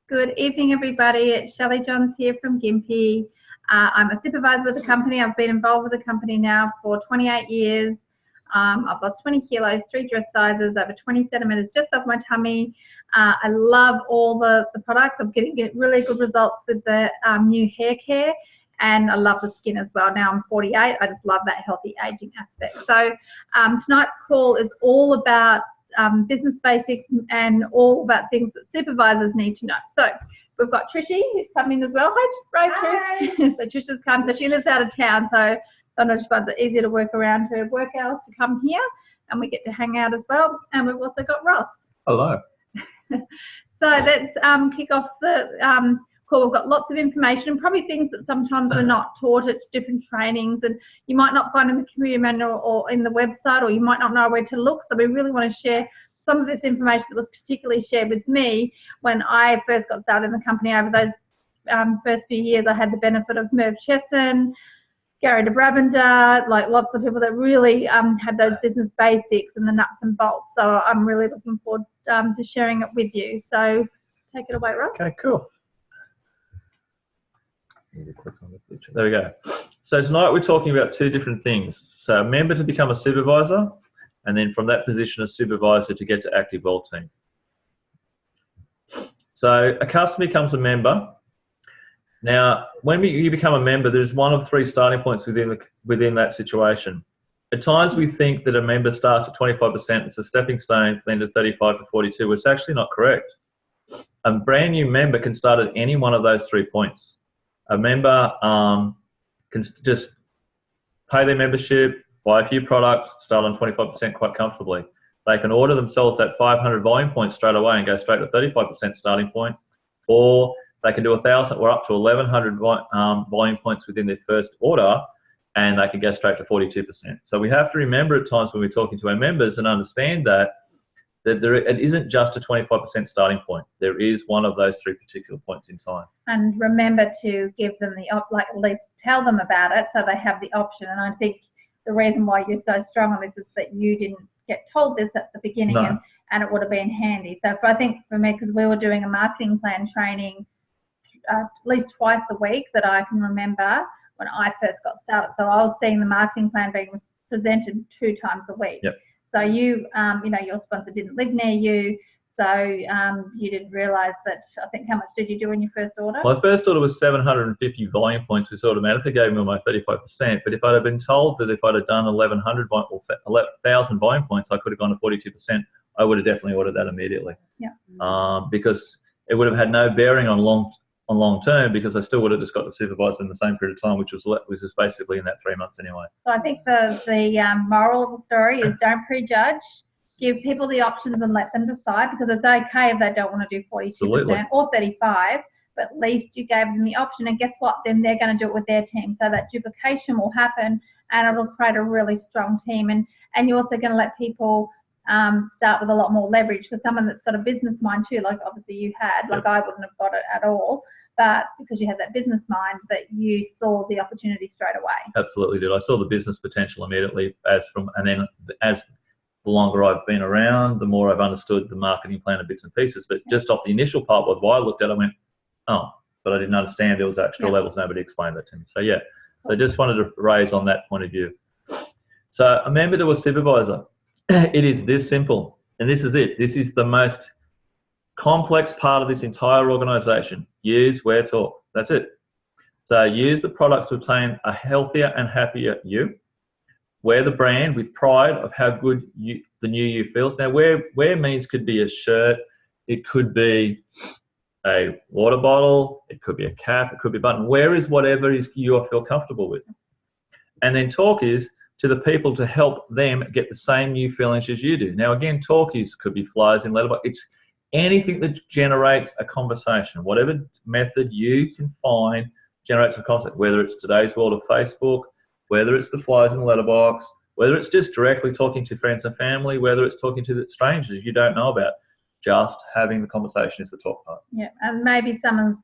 Good evening, everybody. It's Shelley Johns here from Gympie. I'm a supervisor with the company. I've been involved with the company now for 28 years. I've lost 20 kilos, 3 dress sizes, over 20 centimeters just off my tummy. I love all the products. I'm getting really good results with the new hair care, and I love the skin as well. Now I'm 48. I just love that healthy aging aspect. So tonight's call is all about business basics and all about things that supervisors need to know. So we've got Trishy who's coming as well. Hi. So Trisha's come. So she lives out of town, so sometimes she finds it easier to work around her work hours to come here, and we get to hang out as well. And we've also got Ross. Hello. So let's kick off the call. We've got lots of information and probably things that sometimes we're not taught at different trainings, and you might not find in the community manual or in the website, or you might not know where to look. So we really want to share some of this information that was particularly shared with me when I first got started in the company. Over those first few years, I had the benefit of Merv Chesson, Gary de Brabander, like lots of people that really had those business basics and the nuts and bolts. So I'm really looking forward to sharing it with you. So take it away, Ross. Okay, cool. There we go. So tonight we're talking about two different things. So a member to become a supervisor, and then from that position a supervisor to get to active well team. So a customer becomes a member. Now, when you become a member, there's one of 3 starting points within that situation. At times we think that a member starts at 25%, it's a stepping stone, then to 35 to 42, which is actually not correct. A brand new member can start at any one of those 3 points. A member can just pay their membership, buy a few products, start on 25% quite comfortably. They can order themselves that 500 volume point straight away and go straight to 35% starting point, or they can do 1,000 or up to 1,100 volume points within their first order, and they can go straight to 42%. So we have to remember at times when we're talking to our members and understand that it isn't just a 25% starting point. There is one of those 3 particular points in time. And remember to give them at least tell them about it so they have the option. And I think the reason why you're so strong on this is that you didn't get told this at the beginning, and it would have been handy. So I think for me, because we were doing a marketing plan training at least twice a week that I can remember when I first got started. So I was seeing the marketing plan being presented 2 times a week. Yep. So you know, your sponsor didn't live near you, so you didn't realise that. I think, how much did you do in your first order? My first order was 750 volume points, which automatically gave me my 35%. But if I'd have been told that if I'd have done 1,100 or 1,000 volume points, I could have gone to 42%, I would have definitely ordered that immediately. Yeah. Because it would have had no bearing on long term, because I still would have just got the supervisor in the same period of time, which was basically in that 3 months anyway. So I think the moral of the story is don't prejudge. Give people the options and let them decide, because it's okay if they don't want to do 42% Absolutely. or 35%, but at least you gave them the option. And guess what? Then they're going to do it with their team. So that duplication will happen, and it'll create a really strong team. And you're also going to let people start with a lot more leverage, because someone that's got a business mind too, like obviously you had, like I wouldn't have got it at all, but because you had that business mind, that you saw the opportunity straight away. Absolutely did. I saw the business potential immediately, and then as the longer I've been around, the more I've understood the marketing plan of bits and pieces. But just off the initial part, what I looked at, I went, oh, but I didn't understand there was extra levels. Nobody explained that to me. So yeah, so I just wanted to raise on that point of view. So a member to a supervisor, it is this simple, and this is it. This is the most complex part of this entire organisation. Use, wear, talk. That's it. So use the products to obtain a healthier and happier you. Wear the brand with pride of how good the new you feels. Now, wear means could be a shirt, it could be a water bottle, it could be a cap, it could be a button. Wear is whatever you feel comfortable with. And then talk is to the people to help them get the same new feelings as you do. Now, again, talk could be flyers in letterbox. It's anything that generates a conversation. Whatever method you can find generates a conversation, whether it's today's world of Facebook, whether it's the flyers in the letterbox, whether it's just directly talking to friends and family, whether it's talking to strangers you don't know about. Just having the conversation is the talk part. Yeah, and maybe someone's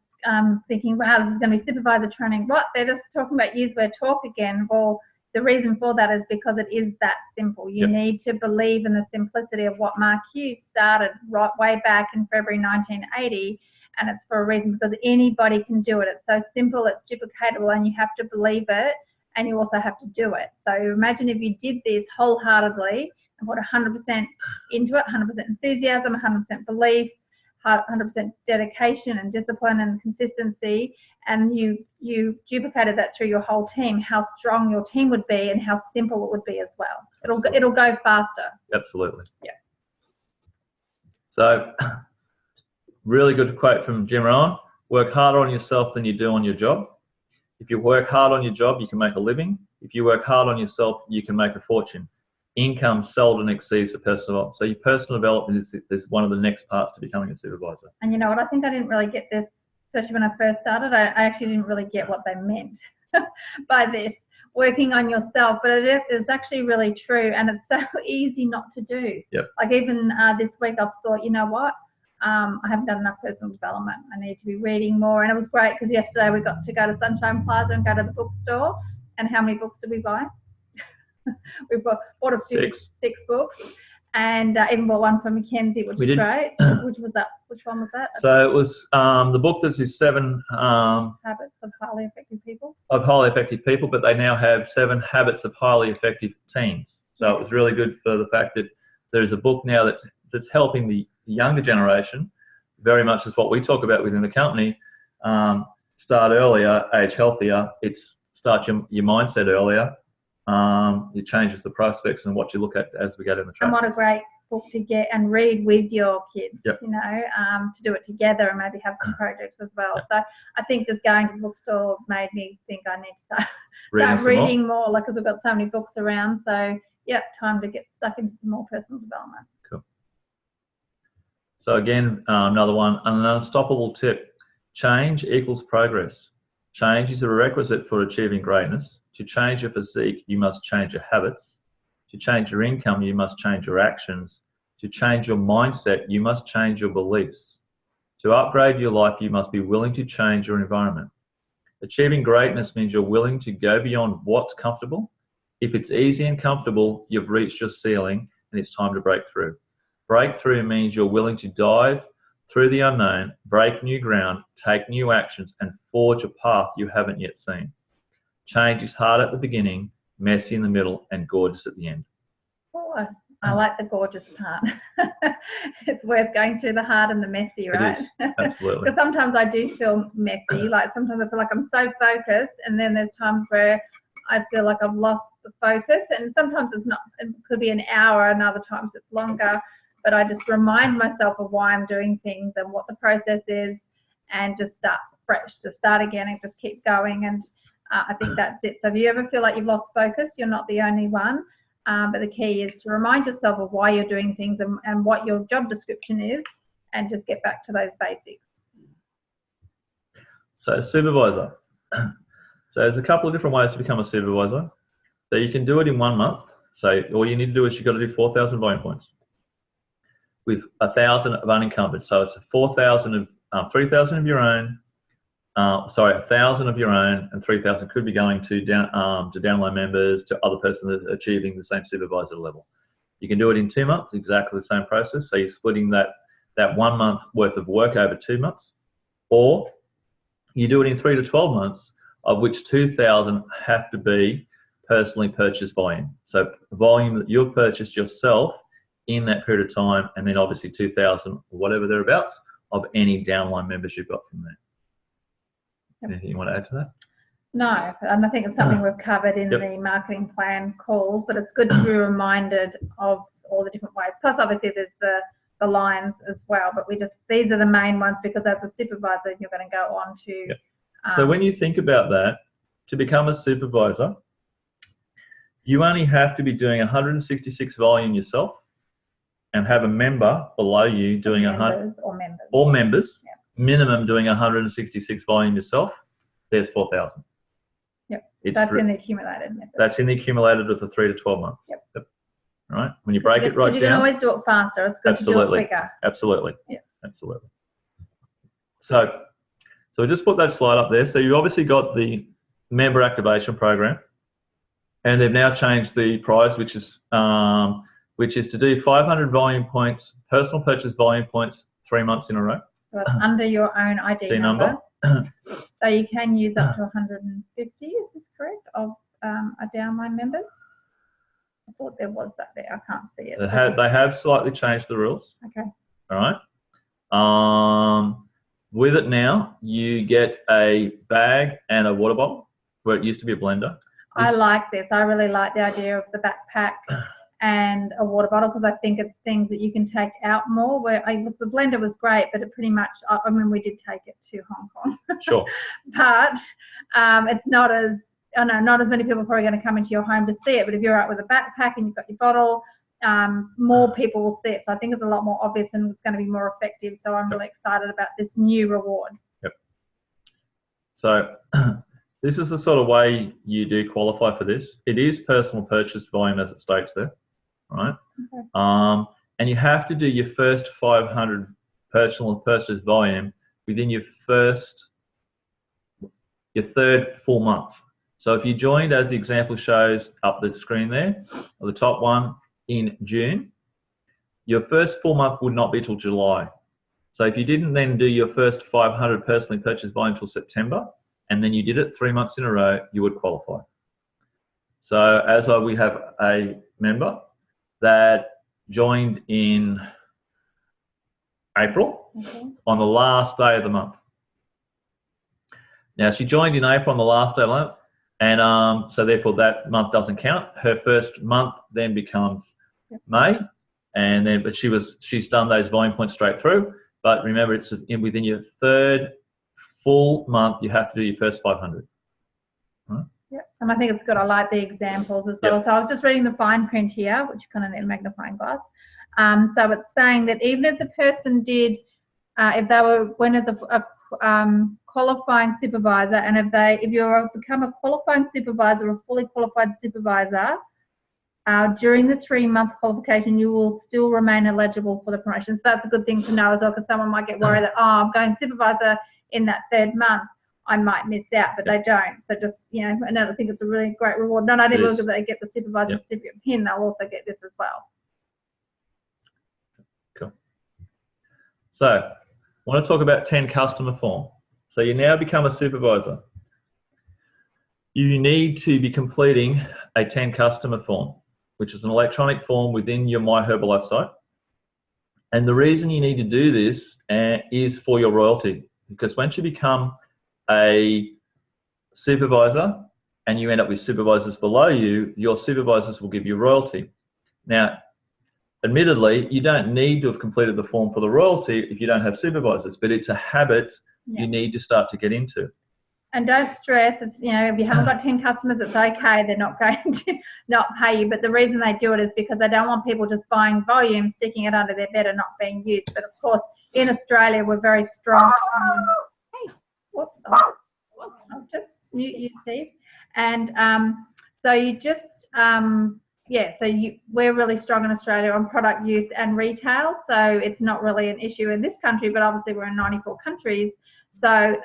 thinking, wow, this is going to be supervisor training. What? They're just talking about use, wear, talk again. Well, the reason for that is because it is that simple. You need to believe in the simplicity of what Mark Hughes started right way back in February 1980, and it's for a reason, because anybody can do it. It's so simple, it's duplicatable, and you have to believe it, and you also have to do it. So imagine if you did this wholeheartedly and put 100% into it, 100% enthusiasm, 100% belief, 100% dedication and discipline and consistency, and you duplicated that through your whole team, how strong your team would be and how simple it would be as well. It'll go faster. Absolutely. Yeah. So, really good quote from Jim Rohn: work harder on yourself than you do on your job. If you work hard on your job, you can make a living. If you work hard on yourself, you can make a fortune. Income seldom exceeds the personal development. So your personal development is one of the next parts to becoming a supervisor. And you know what? I think I didn't really get this, especially when I first started. I actually didn't really get what they meant by this, working on yourself. But it is actually really true, and it's so easy not to do. Yep. Like even this week, I've thought, you know what? I haven't done enough personal development. I need to be reading more. And it was great because yesterday we got to go to Sunshine Plaza and go to the bookstore. And how many books did we buy? We bought six books, and even bought one for Mackenzie, which was great. Which was that? Which one was that? So it was the book that is 7 Habits of Highly Effective People. Of highly effective people, but they now have 7 habits of highly effective teens. So it was really good for the fact that there's a book now that's helping the younger generation, very much as what we talk about within the company. Start earlier, age healthier. It's start your mindset earlier. It changes the prospects and what you look at as we go down the track. And what a great book to get and read with your kids, yep. You know, to do it together and maybe have some projects as well. Yep. So I think just going to the bookstore made me think I need to start reading more, like, because we've got so many books around. So yeah, time to get stuck into some more personal development. Cool. So again, another one, an unstoppable tip: change equals progress. Change is a requisite for achieving greatness. To change your physique, you must change your habits. To change your income, you must change your actions. To change your mindset, you must change your beliefs. To upgrade your life, you must be willing to change your environment. Achieving greatness means you're willing to go beyond what's comfortable. If it's easy and comfortable, you've reached your ceiling and it's time to break through. Breakthrough means you're willing to dive through the unknown, break new ground, take new actions, and forge a path you haven't yet seen. Change is hard at the beginning, messy in the middle, and gorgeous at the end. Oh, I like the gorgeous part. It's worth going through the hard and the messy, right? It is, absolutely. Because sometimes I do feel messy. Like sometimes I feel like I'm so focused, and then there's times where I feel like I've lost the focus. And sometimes it's not. It could be an hour, and other times it's longer. But I just remind myself of why I'm doing things and what the process is, and just start fresh, just start again and just keep going. And I think that's it. So if you ever feel like you've lost focus, you're not the only one. But the key is to remind yourself of why you're doing things and what your job description is, and just get back to those basics. So supervisor. So there's a couple of different ways to become a supervisor. So you can do it in 1 month. So all you need to do is you've got to do 4,000 volume points with 1,000 of unencumbered. So it's 4,000 of 3,000 of your own. 1,000 of your own, and 3,000 could be going to downline members, to other person that's achieving the same supervisor level. You can do it in 2 months, exactly the same process. So you're splitting that 1 month worth of work over 2 months, or you do it in 3 to 12 months, of which 2,000 have to be personally purchased volume. So volume that you've purchased yourself in that period of time, and then obviously 2,000, whatever thereabouts, of any downline members you've got from there. Anything you want to add to that? No, and I think it's something we've covered in the marketing plan calls, but it's good to be reminded of all the different ways. Plus, obviously, there's the lines as well, but these are the main ones, because as a supervisor, you're going to go on to. So when you think about that, to become a supervisor, you only have to be doing 166 volume yourself, and have a member below you doing 100 or members. Yeah. Minimum doing 166 volume yourself. There's 4,000. Yep. That's in the accumulated method. That's in the accumulated with the 3 to 12 months. Yep. Right. When you break it right down. You can always do it faster. It's good to do it quicker. Absolutely. Yeah. Absolutely. So we just put that slide up there. So you've obviously got the member activation program, and they've now changed the price, which is to do 500 volume points, personal purchase volume points, 3 months in a row. So it's under your own ID number. So you can use up to 150, is this correct, of a downline members? I thought there was that there. I can't see it. They have slightly changed the rules. Okay. All right. With it now, you get a bag and a water bottle, where it used to be a blender. I like this. I really like the idea of the backpack and a water bottle, because I think it's things that you can take out more. The blender was great, but it pretty much, I mean, we did take it to Hong Kong. Sure. But it's not as, I know not as many people are probably going to come into your home to see it, but if you're out with a backpack and you've got your bottle, more people will see it. So I think it's a lot more obvious and it's going to be more effective. So I'm really excited about this new reward. Yep. So this is the sort of way you do qualify for this. It is personal purchase volume, as it states there, right? Okay. And you have to do your first 500 personal purchase volume within your third full month. So if you joined, as the example shows up the screen there, or the top one, in June, your first full month would not be till July. So if you didn't then do your first 500 personally purchased volume until September, and then you did it 3 months in a row, you would qualify. So as we have a member that joined in April, on the last day of the month. Now she joined in April on the last day of the month, and so therefore that month doesn't count. Her first month then becomes May, and then she's done those volume points straight through. But remember, it's within your third full month you have to do your first 500. Right? Yeah, and I think it's good. I like the examples as well. So I was just reading the fine print here, which you kind of need a magnifying glass. So it's saying that even if the person did, if they went as a qualifying supervisor, and if you become a qualifying supervisor or fully qualified supervisor, during the 3-month qualification, you will still remain eligible for the promotion. So that's a good thing to know as well, because someone might get worried that, I'm going supervisor in that 3rd month, I might miss out, but they don't. So just, another thing, it's a really great reward. Not only will they get the supervisor certificate pin, they'll also get this as well. Cool. So I want to talk about 10 customer form. So you now become a supervisor. You need to be completing a 10 customer form, which is an electronic form within your My Herbalife site. And the reason you need to do this is for your royalty, because once you become a supervisor and you end up with supervisors below you, your supervisors will give you royalty. Now, admittedly, you don't need to have completed the form for the royalty if you don't have supervisors, but it's a habit you need to start to get into. And don't stress, it's, if you haven't got 10 customers, it's okay. They're not going to not pay you. But the reason they do it is because they don't want people just buying volume, sticking it under their bed and not being used. But of course, in Australia, we're very strong. Hey, whoops, I'll just mute you, Steve. And so you just, we're really strong in Australia on product use and retail. So it's not really an issue in this country, but obviously we're in 94 countries. So,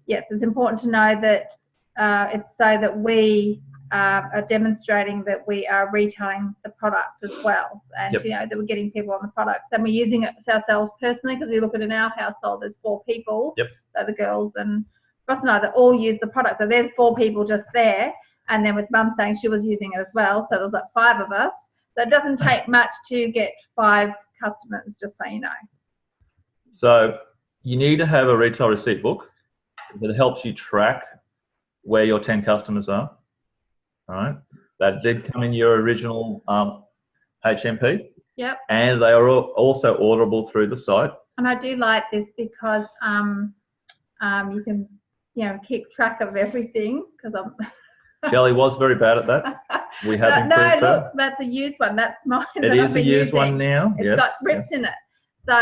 yes, it's important to know that it's so that we are demonstrating that we are retailing the product as well, and that we're getting people on the products, and we're using it ourselves personally, because you look at in our household, there's 4 people. So the girls and Ross and I that all use the product. So there's 4 people just there, and then with Mum saying she was using it as well, so there's like 5 of us. So it doesn't take much to get 5 customers, just so you know. So you need to have a retail receipt book that helps you track where your 10 customers are. All right, that did come in your original HMP. Yep. And they are also orderable through the site. And I do like this because you can, keep track of everything. Because Shelley was very bad at that. We have improved her. Look, that's a used one. That's mine. It is a used one now. It's got rips in it. So,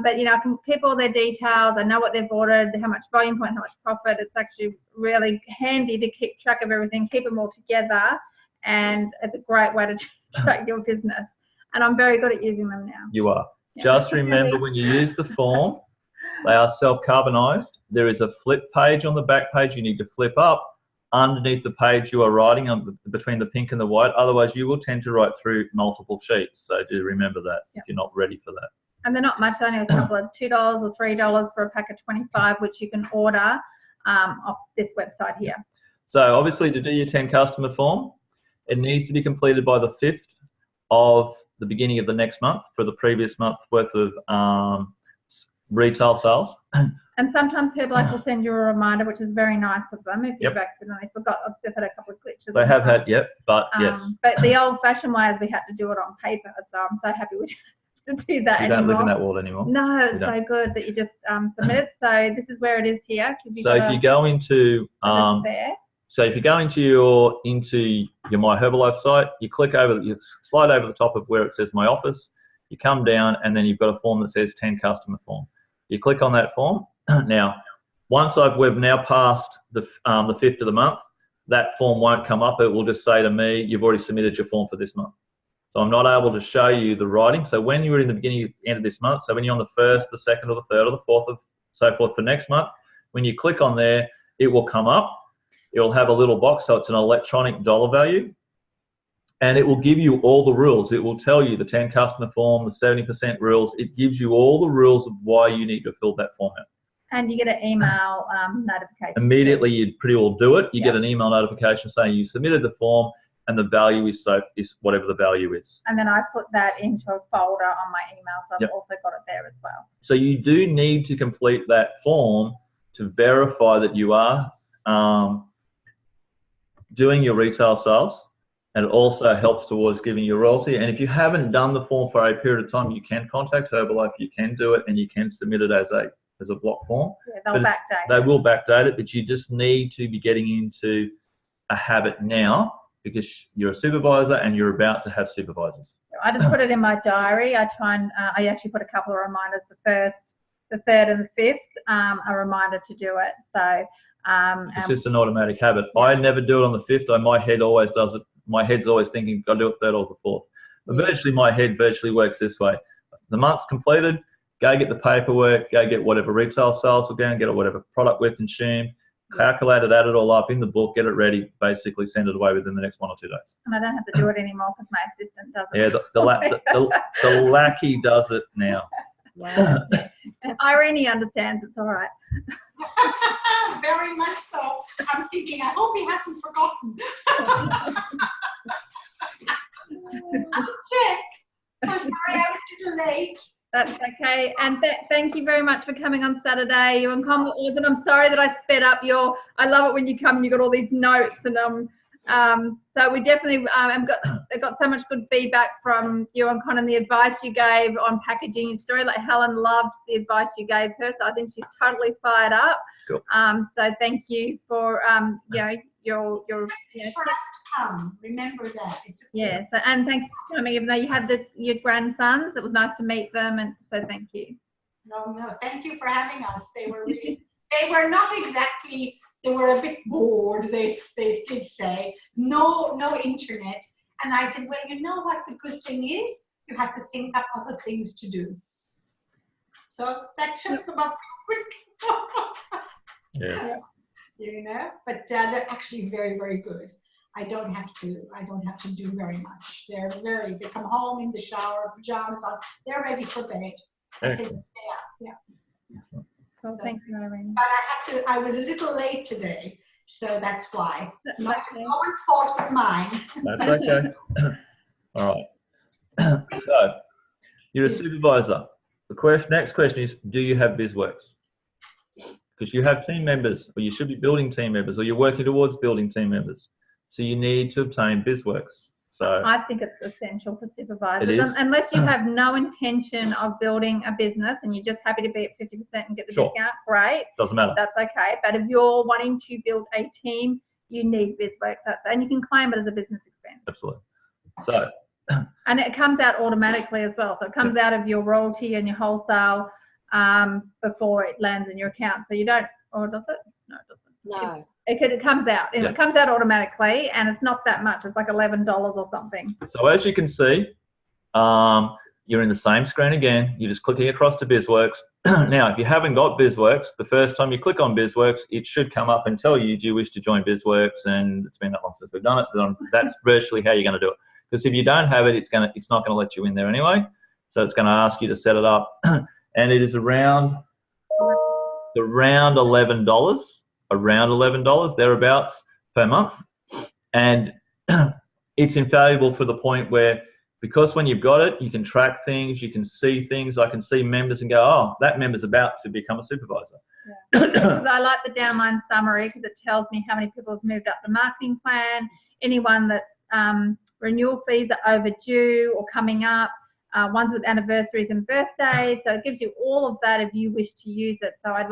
but I can keep all their details. I know what they've ordered, how much volume point, how much profit. It's actually really handy to keep track of everything, keep them all together, and it's a great way to track your business. And I'm very good at using them now. You are. Yeah. Just remember, when you use the form, they are self-carbonized. There is a flip page on the back page you need to flip up underneath the page you are writing on between the pink and the white. Otherwise, you will tend to write through multiple sheets. So do remember that if you're not ready for that. And they're not much, only a couple of $2 or $3 for a pack of 25, which you can order off this website here. So obviously, to do your 10 customer form, it needs to be completed by the 5th of the beginning of the next month for the previous month's worth of retail sales. And sometimes Herbalife will send you a reminder, which is very nice of them if you've accidentally forgot. They've had a couple of glitches. They have had, but yes. But the old-fashioned way is we had to do it on paper, so I'm so happy we don't have to do that You anymore. don't live in that world anymore. No, it's so good that you just submit it. So this is where it is here. So if you go into there. So if you go into your My Herbalife site, you slide over the top of where it says My Office, you come down, and then you've got a form that says 10 customer form. You click on that form. Now, once we've now passed the 5th of the month, that form won't come up. It will just say to me, you've already submitted your form for this month. So I'm not able to show you the writing. So when you were in the beginning, end of this month, so when you're on the 1st, the 2nd, or the 3rd, or the 4th, or so forth for next month, when you click on there, it will come up. It'll have a little box, so it's an electronic dollar value, and it will give you all the rules. It will tell you the 10 customer form, the 70% rules. It gives you all the rules of why you need to fill that form out. And you get an email notification. Immediately, you'd pretty well do it. You get an email notification saying you submitted the form, and the value is whatever the value is. And then I put that into a folder on my email, so I've also got it there as well. So you do need to complete that form to verify that you are doing your retail sales, and it also helps towards giving you royalty. And if you haven't done the form for a period of time, you can contact Herbalife, you can do it, and you can submit it as a block form. Yeah, they'll backdate. They will backdate it, but you just need to be getting into a habit now, because you're a supervisor and you're about to have supervisors. I just put it in my diary. I actually put a couple of reminders, the 1st, the 3rd, and the 5th, a reminder to do it. So it's just an automatic habit. I never do it on the 5th. My head always does it. My head's always thinking, got to do it 3rd or the 4th. But virtually, my head virtually works this way. The month's completed, go get the paperwork, go get whatever retail sales we're going, get whatever product we've consumed, calculate it, add it all up in the book, get it ready, basically send it away within the next 1 or 2 days. And I don't have to do it anymore because my assistant does it. Yeah, the lackey does it now. Wow. Irene understands, it's all right. Very much so. I'm thinking, I hope he hasn't forgotten. I'll check. I'm sorry I was a little late. That's okay. And thank you very much for coming on Saturday. You and Con were awesome. I'm sorry that I sped up I love it when you come and you got all these notes, and so we definitely got so much good feedback from you and Con, and the advice you gave on packaging your story. Like Helen loved the advice you gave her, so I think she's totally fired up. Cool. So thank you for your First come, remember that. And thanks for coming. Even though you had your grandsons, it was nice to meet them, and so thank you. No, thank you for having us. They were really, they were not exactly. They were a bit bored, they did say. No internet. And I said, well, you know what the good thing is? You have to think up other things to do. So that should come up quick. Yeah. You know, but they're actually very, very good. I don't have to do very much. They come home in the shower, pajamas on, they're ready for bed. I said, yeah. Well, thank you, Irene. But I was a little late today, so that's why. No one's fault but mine. That's okay. All right. So, you're a supervisor. The next question is, do you have BizWorks? Because you have team members, or you should be building team members, or you're working towards building team members. So you need to obtain BizWorks. So I think it's essential for supervisors. It is. Unless you have no intention of building a business and you're just happy to be at 50% and get the discount, great. Doesn't matter. That's okay. But if you're wanting to build a team, you need BizWorks. And you can claim it as a business expense. Absolutely. So. And it comes out automatically as well. So it comes out of your royalty and your wholesale before it lands in your account. So you don't, or does it? No, it doesn't. No. It comes out. It comes out automatically, and it's not that much. It's like $11 or something. So as you can see, you're in the same screen again. You're just clicking across to BizWorks. Now, if you haven't got BizWorks, the first time you click on BizWorks, it should come up and tell you, do you wish to join BizWorks? And it's been that long since we've done it. That's virtually how you're going to do it. Because if you don't have it, it's not going to let you in there anyway. So it's going to ask you to set it up, and it is around $11 thereabouts per month, and it's invaluable for the point where, because when you've got it, you can track things, you can see things. I can see members and go, oh, that member's about to become a supervisor. Yeah. Because I like the downline summary because it tells me how many people have moved up the marketing plan, anyone that's renewal fees are overdue or coming up, ones with anniversaries and birthdays. So it gives you all of that if you wish to use it. So I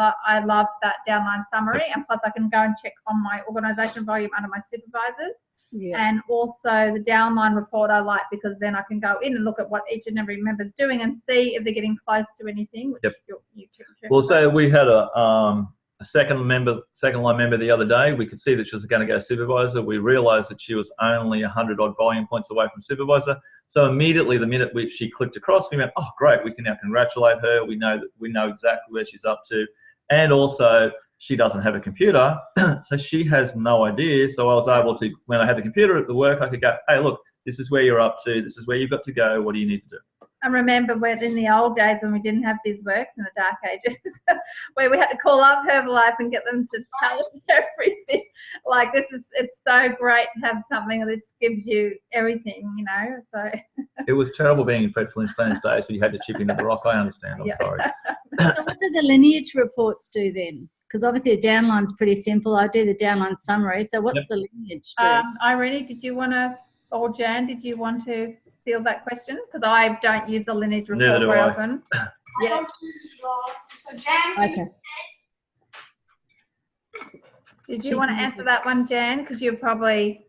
love that downline summary, and plus I can go and check on my organisation volume under my supervisors. Yeah. And also the downline report I like, because then I can go in and look at what each and every member's doing and see if they're getting close to anything. Which you well, so we had a second line member the other day. We could see that she was going to go supervisor. We realised that she was only 100 odd volume points away from supervisor. So immediately, the minute she clicked across, we went, oh, great, we can now congratulate her. We know exactly where she's up to. And also, she doesn't have a computer, so she has no idea. So I was able to, when I had the computer at the work, I could go, hey, look, this is where you're up to. This is where you've got to go. What do you need to do? I remember when in the old days when we didn't have BizWorks in the dark ages, where we had to call up Herbalife and get them to tell us everything. Like it's so great to have something that gives you everything, you know. So it was terrible being in Fred Flintstone's days where you had to chip into the rock. I understand. I'm sorry. So what do the lineage reports do then? Because obviously a downline's pretty simple. I do the downline summary. So what's the lineage do? Irene, did you want to, or Jan, did you want to field that question? Because I don't use the lineage report very often. I don't use it at all. So Jan, okay. Did you want to answer that one, Jan? Because you've probably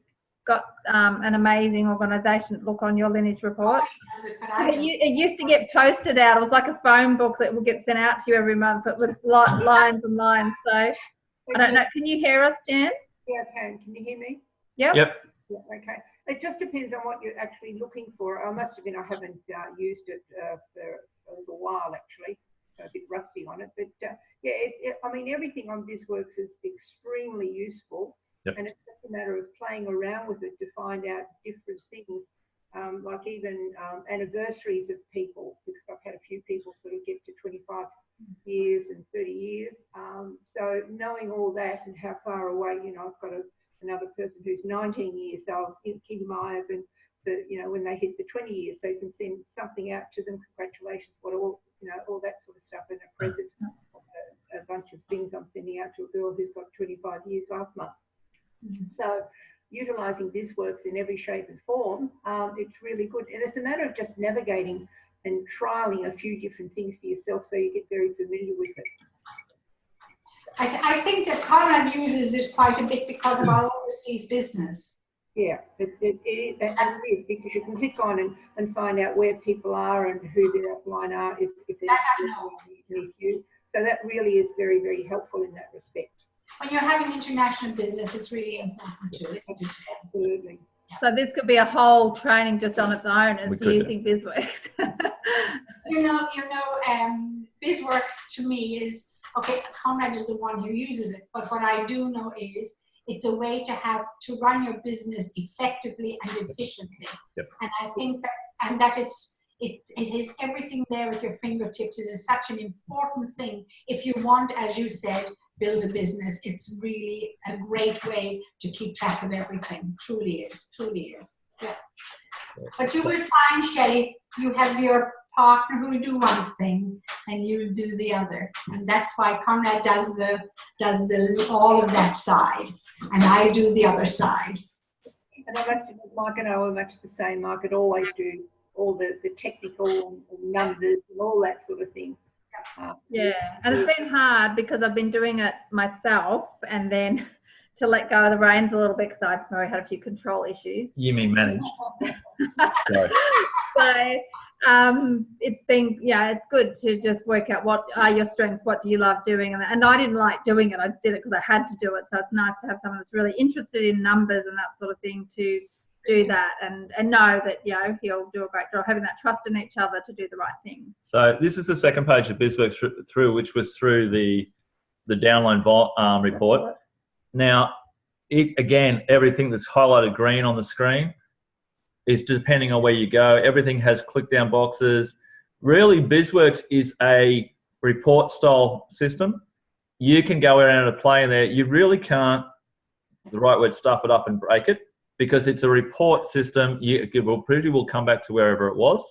got an amazing organisation look on your lineage report. It used to get posted out. It was like a phone book that would get sent out to you every month, but with lines and lines. So I don't know. Can you hear us, Jan? Yeah, I can. Can you hear me? Yep. Yep. Yeah, okay. It just depends on what you're actually looking for. I must admit I haven't used it for a little while actually. So a bit rusty on it, but I mean everything on BizWorks is extremely useful. Yep. And it's just a matter of playing around with it to find out different things, like even anniversaries of people, because I've had a few people sort of get to 25 years and 30 years. So knowing all that and how far away, you know, I've got another person who's 19 years old in Kinmire, and when they hit the 20 years, so you can send something out to them, congratulations, all that sort of stuff, and a present, a bunch of things I'm sending out to a girl who's got 25 years last month. So utilising BizWorks in every shape and form, it's really good. And it's a matter of just navigating and trialling a few different things for yourself so you get very familiar with it. I think that Conrad uses it quite a bit because of our overseas business. Yeah, it is, because you can click on and find out where people are and who their upline are if they're underneath you. So that really is very, very helpful in that respect. When you're having international business, it's really important too, isn't it? Absolutely. So this could be a whole training just on its own as using BizWorks. BizWorks to me is, okay, Conrad is the one who uses it, but what I do know is it's a way to run your business effectively and efficiently. Yep. And I think that it is everything there at your fingertips. It is such an important thing. If you want, as you said, build a business, it's really a great way to keep track of everything. Truly is. Yeah. But you will find, Shelley, you have your partner who will do one thing and you do the other. And that's why Conrad does all of that side. And I do the other side. And I must admit, Mike and I were much the same. Mike could always do all the technical numbers and all that sort of thing. Yeah, and it's been hard because I've been doing it myself, and then to let go of the reins a little bit because I've probably had a few control issues. You mean manage? Sorry. So it's been, it's good to just work out what are your strengths, what do you love doing, and I didn't like doing it. I just did it because I had to do it. So it's nice to have someone that's really interested in numbers and that sort of thing to do that and know that he'll do a great job, having that trust in each other to do the right thing. So this is the second page of BizWorks through which was through the downline report. Now, again, everything that's highlighted green on the screen is depending on where you go. Everything has click down boxes. really, BizWorks is a report style system. You can go around and play in there. You really can't, the right word, stuff it up and break it, because it's a report system. It will come back to wherever it was.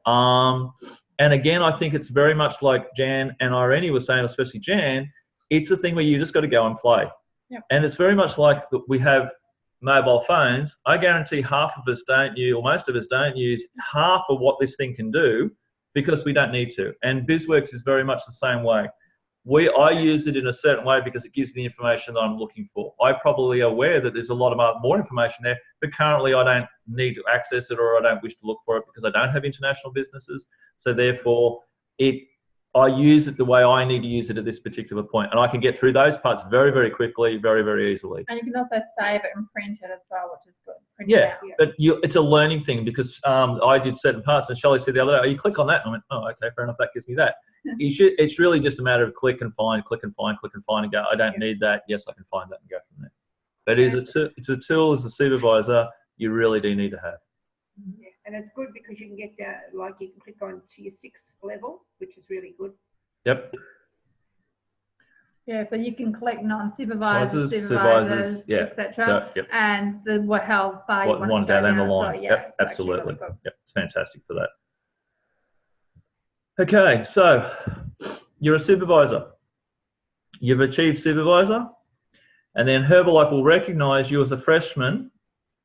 And again, I think it's very much like Jan and Irene was saying, especially Jan, it's a thing where you just got to go and play. Yep. And it's very much like we have mobile phones. I guarantee half of us don't use, or most of us don't use half of what this thing can do, because we don't need to. And BizWorks is very much the same way. I use it in a certain way because it gives me the information that I'm looking for. I'm probably aware that there's a lot of more information there, but currently I don't need to access it, or I don't wish to look for it because I don't have international businesses. So therefore, I use it the way I need to use it at this particular point. And I can get through those parts very, very quickly, very, very easily. And you can also save it and print it as well, which is good. Print it Yeah, out. but it's a learning thing, because I did certain parts, and Shelley said the other day, oh, you click on that, and I went, oh, okay, fair enough, that gives me that. It's really just a matter of click and find, and go, I don't need that, yes, I can find that, and go from there. But it's a tool as a supervisor you really do need to have. Yeah, and it's good because you can get down, like you can click on to your 6th level, which is really good. Yep. Yeah, so you can collect non-supervisors, Supervisors, supervisors, yeah. etc. So, yep. And how far you want to go down the as line. well. Yeah, Yep, it's actually absolutely. really good. Yep, it's fantastic for that. Okay, so you're a supervisor. You've achieved supervisor, and then Herbalife will recognise you as a freshman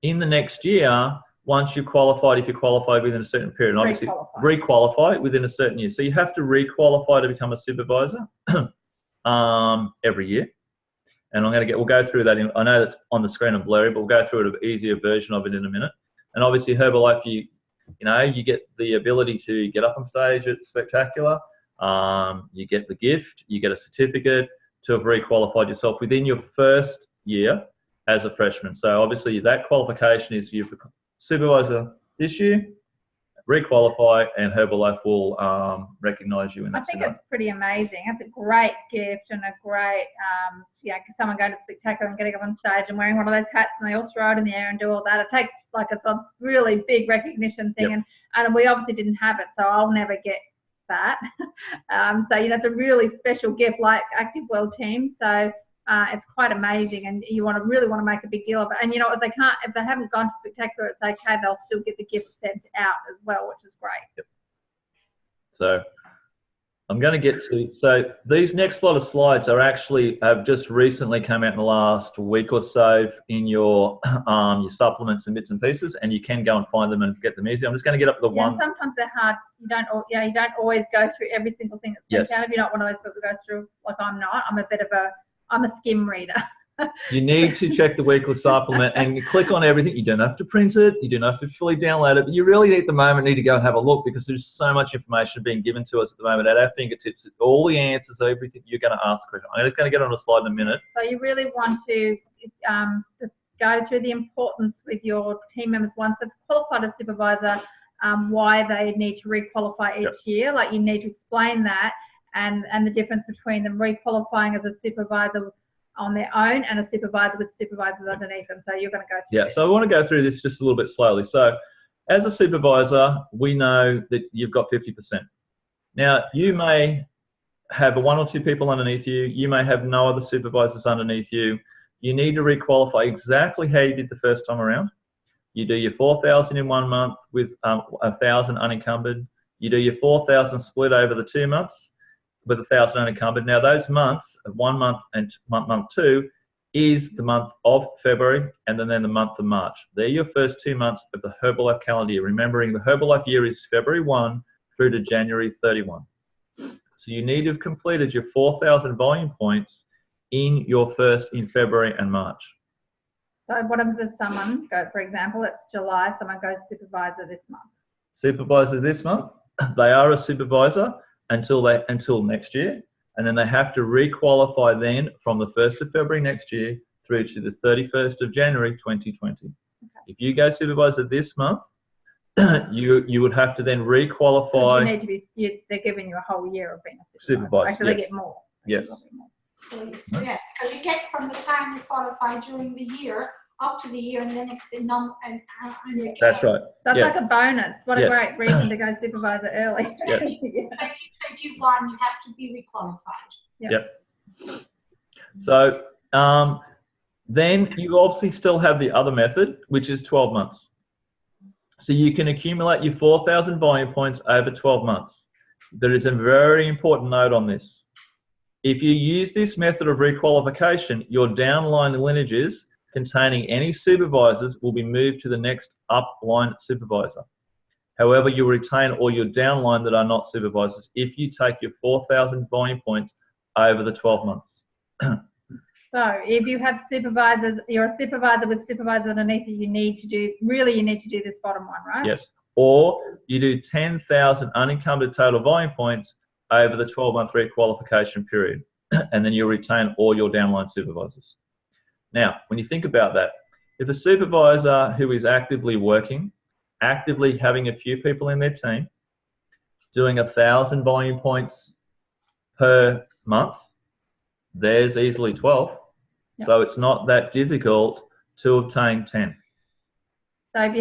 in the next year once you're qualified, if you're qualified within a certain period. And obviously, re-qualify within a certain year. So you have to re-qualify to become a supervisor every year. And we'll go through that. I know that's on the screen and blurry, but we'll go through an easier version of it in a minute. And obviously, Herbalife, you get the ability to get up on stage at Spectacular. You get the gift. You get a certificate to have re-qualified yourself within your first year as a freshman. So obviously, that qualification is you're supervisor this year, re-qualify, and Herbalife will recognise you in that. I think it's pretty amazing. It's a great gift and a great, someone going to Spectacular and getting up on stage and wearing one of those hats, and they all throw it in the air and do all that. It takes, it's a really big recognition thing. Yep. And we obviously didn't have it, so I'll never get that. It's a really special gift, like Active World Team. So it's quite amazing, and you really want to make a big deal of it. And if they haven't gone to Spectacular, it's okay. They'll still get the gift sent out as well, which is great. Yep. So I'm going to get to, so these next lot of slides have just recently come out in the last week or so in your supplements and bits and pieces, and you can go and find them and get them easy. I'm just going to get up to the one. Sometimes they're hard. You don't always go through every single thing that's sent out. If you're not one of those people who goes through, like I'm not. I'm a skim reader. You need to check the weekly supplement and you click on everything. You don't have to print it. You don't have to fully download it. But you really need to go and have a look, because there's so much information being given to us at the moment at our fingertips. All the answers, everything you're going to ask a question. I'm just going to get on a slide in a minute. So you really want to just go through the importance with your team members once they've qualified as supervisor, why they need to re-qualify each year. Like, you need to explain that. And the difference between them re-qualifying as a supervisor on their own and a supervisor with supervisors underneath them. So you're going to go through this. So I want to go through this just a little bit slowly. So as a supervisor, we know that you've got 50%. Now, you may have one or two people underneath you. You may have no other supervisors underneath you. You need to re-qualify exactly how you did the first time around. You do your 4,000 in 1 month with 1,000 unencumbered. You do your 4,000 split over the 2 months with 1,000 unencumbered. Now, those months, 1 month and month 2, is the month of February and then the month of March. They're your first 2 months of the Herbalife calendar year. Remembering the Herbalife year is February 1 through to January 31. So you need to have completed your 4,000 volume points in February and March. So what happens if someone goes, for example, it's July, someone goes supervisor this month? Supervisor this month, they are a supervisor until next year, and then they have to re-qualify then from the 1st of February next year through to the 31st of January 2020. Okay. If you go supervisor this month, you would have to then re-qualify. You need to be. They're giving you a whole year of being a supervisor. Actually, they get more. Yes. Yeah, because you get from the time you qualify during the year up to the year, and then it That's right. So it's Yeah. like a bonus. What a Yes. great reason to go supervisor early. Yes. 2021, you have to be requalified. So then you obviously still have the other method, which is 12 months. So you can accumulate your 4,000 volume points over 12 months. There is a very important note on this. If you use this method of requalification, your downline lineages containing any supervisors will be moved to the next upline supervisor. However, you'll retain all your downline that are not supervisors if you take your 4,000 volume points over the 12 months. So if you have supervisors, you're a supervisor with supervisors underneath you, you need to do this bottom one, right? Yes. Or you do 10,000 unencumbered total volume points over the 12-month requalification period, and then you'll retain all your downline supervisors. Now, when you think about that, if a supervisor who is actively working, actively having a few people in their team, doing 1,000 volume points per month, there's easily 12. Yep. So it's not that difficult to obtain 10. So if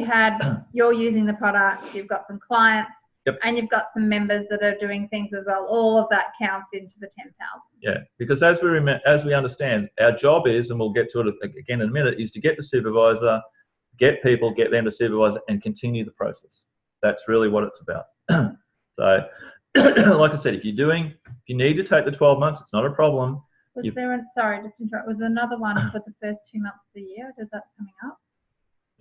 you're using the product, you've got some clients, Yep. and you've got some members that are doing things as well, all of that counts into the 10,000. Yeah, because as we understand, our job is, and we'll get to it again in a minute, is to get the supervisor, get people, get them to supervise, and continue the process. That's really what it's about. So, like I said, if you need to take the 12 months, it's not a problem. Was there another one for the first 2 months of the year? Is that coming up?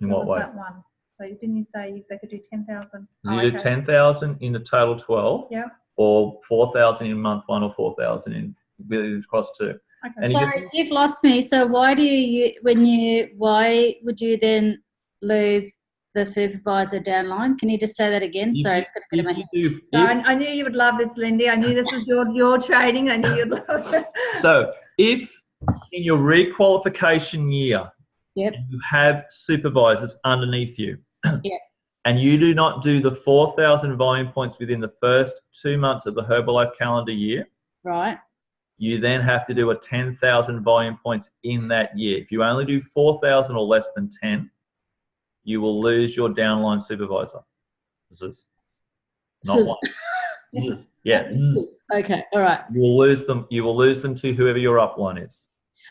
In Or what was way? that one? So didn't you say they could do 10,000? You do 10,000 in the total 12, Yeah. or 4,000 in month 1, or 4,000 in across 2. Okay. And you Sorry, you've lost me. So why would you then lose the supervisor downline? Can you just say that again? Sorry, I just got to get in my head. So I knew you would love this, Lindy. I knew this was your training. I knew you'd love it. So if in your requalification year, Yep. you have supervisors underneath you, Yep. and you do not do the 4,000 volume points within the first 2 months of the Herbalife calendar year, Right. you then have to do a 10,000 volume points in that year. If you only do 4,000 or less than 10, you will lose your downline supervisor. This is not Zzz. one. This is, yeah. Zzz. Okay. All right. You will lose them. You will lose them to whoever your upline is.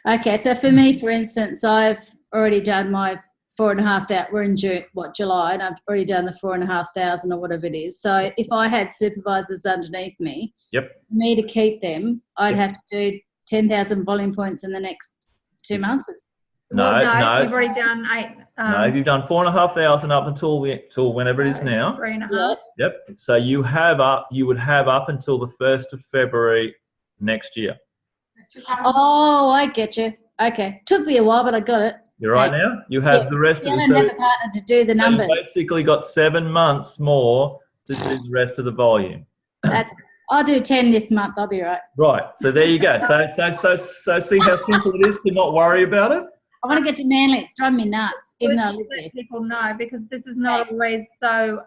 Okay. So for me, for instance, I've already done my 4,500. We're in July, and I've already done the 4,500 or whatever it is. So if I had supervisors underneath me, Yep. for me to keep them, I'd Yep. have to do 10,000 volume points in the next 2 months. No, no. You've already done 8. No, you've done 4,500 up until whenever it is now. 3.5. Yep. So you would have up until the 1st of February next year. Oh, I get you. Okay. Took me a while, but I got it. You're right now. You have Yeah. the rest Yeah, of I the. don't have a partner to do the So numbers. you basically got 7 months more to do the rest of the volume. I'll do 10 this month. I'll be right. Right. So there you go. So see how simple it is to not worry about it. I want to get to Manly. It's driving me nuts, even though I live there. Let people know, because this is not always so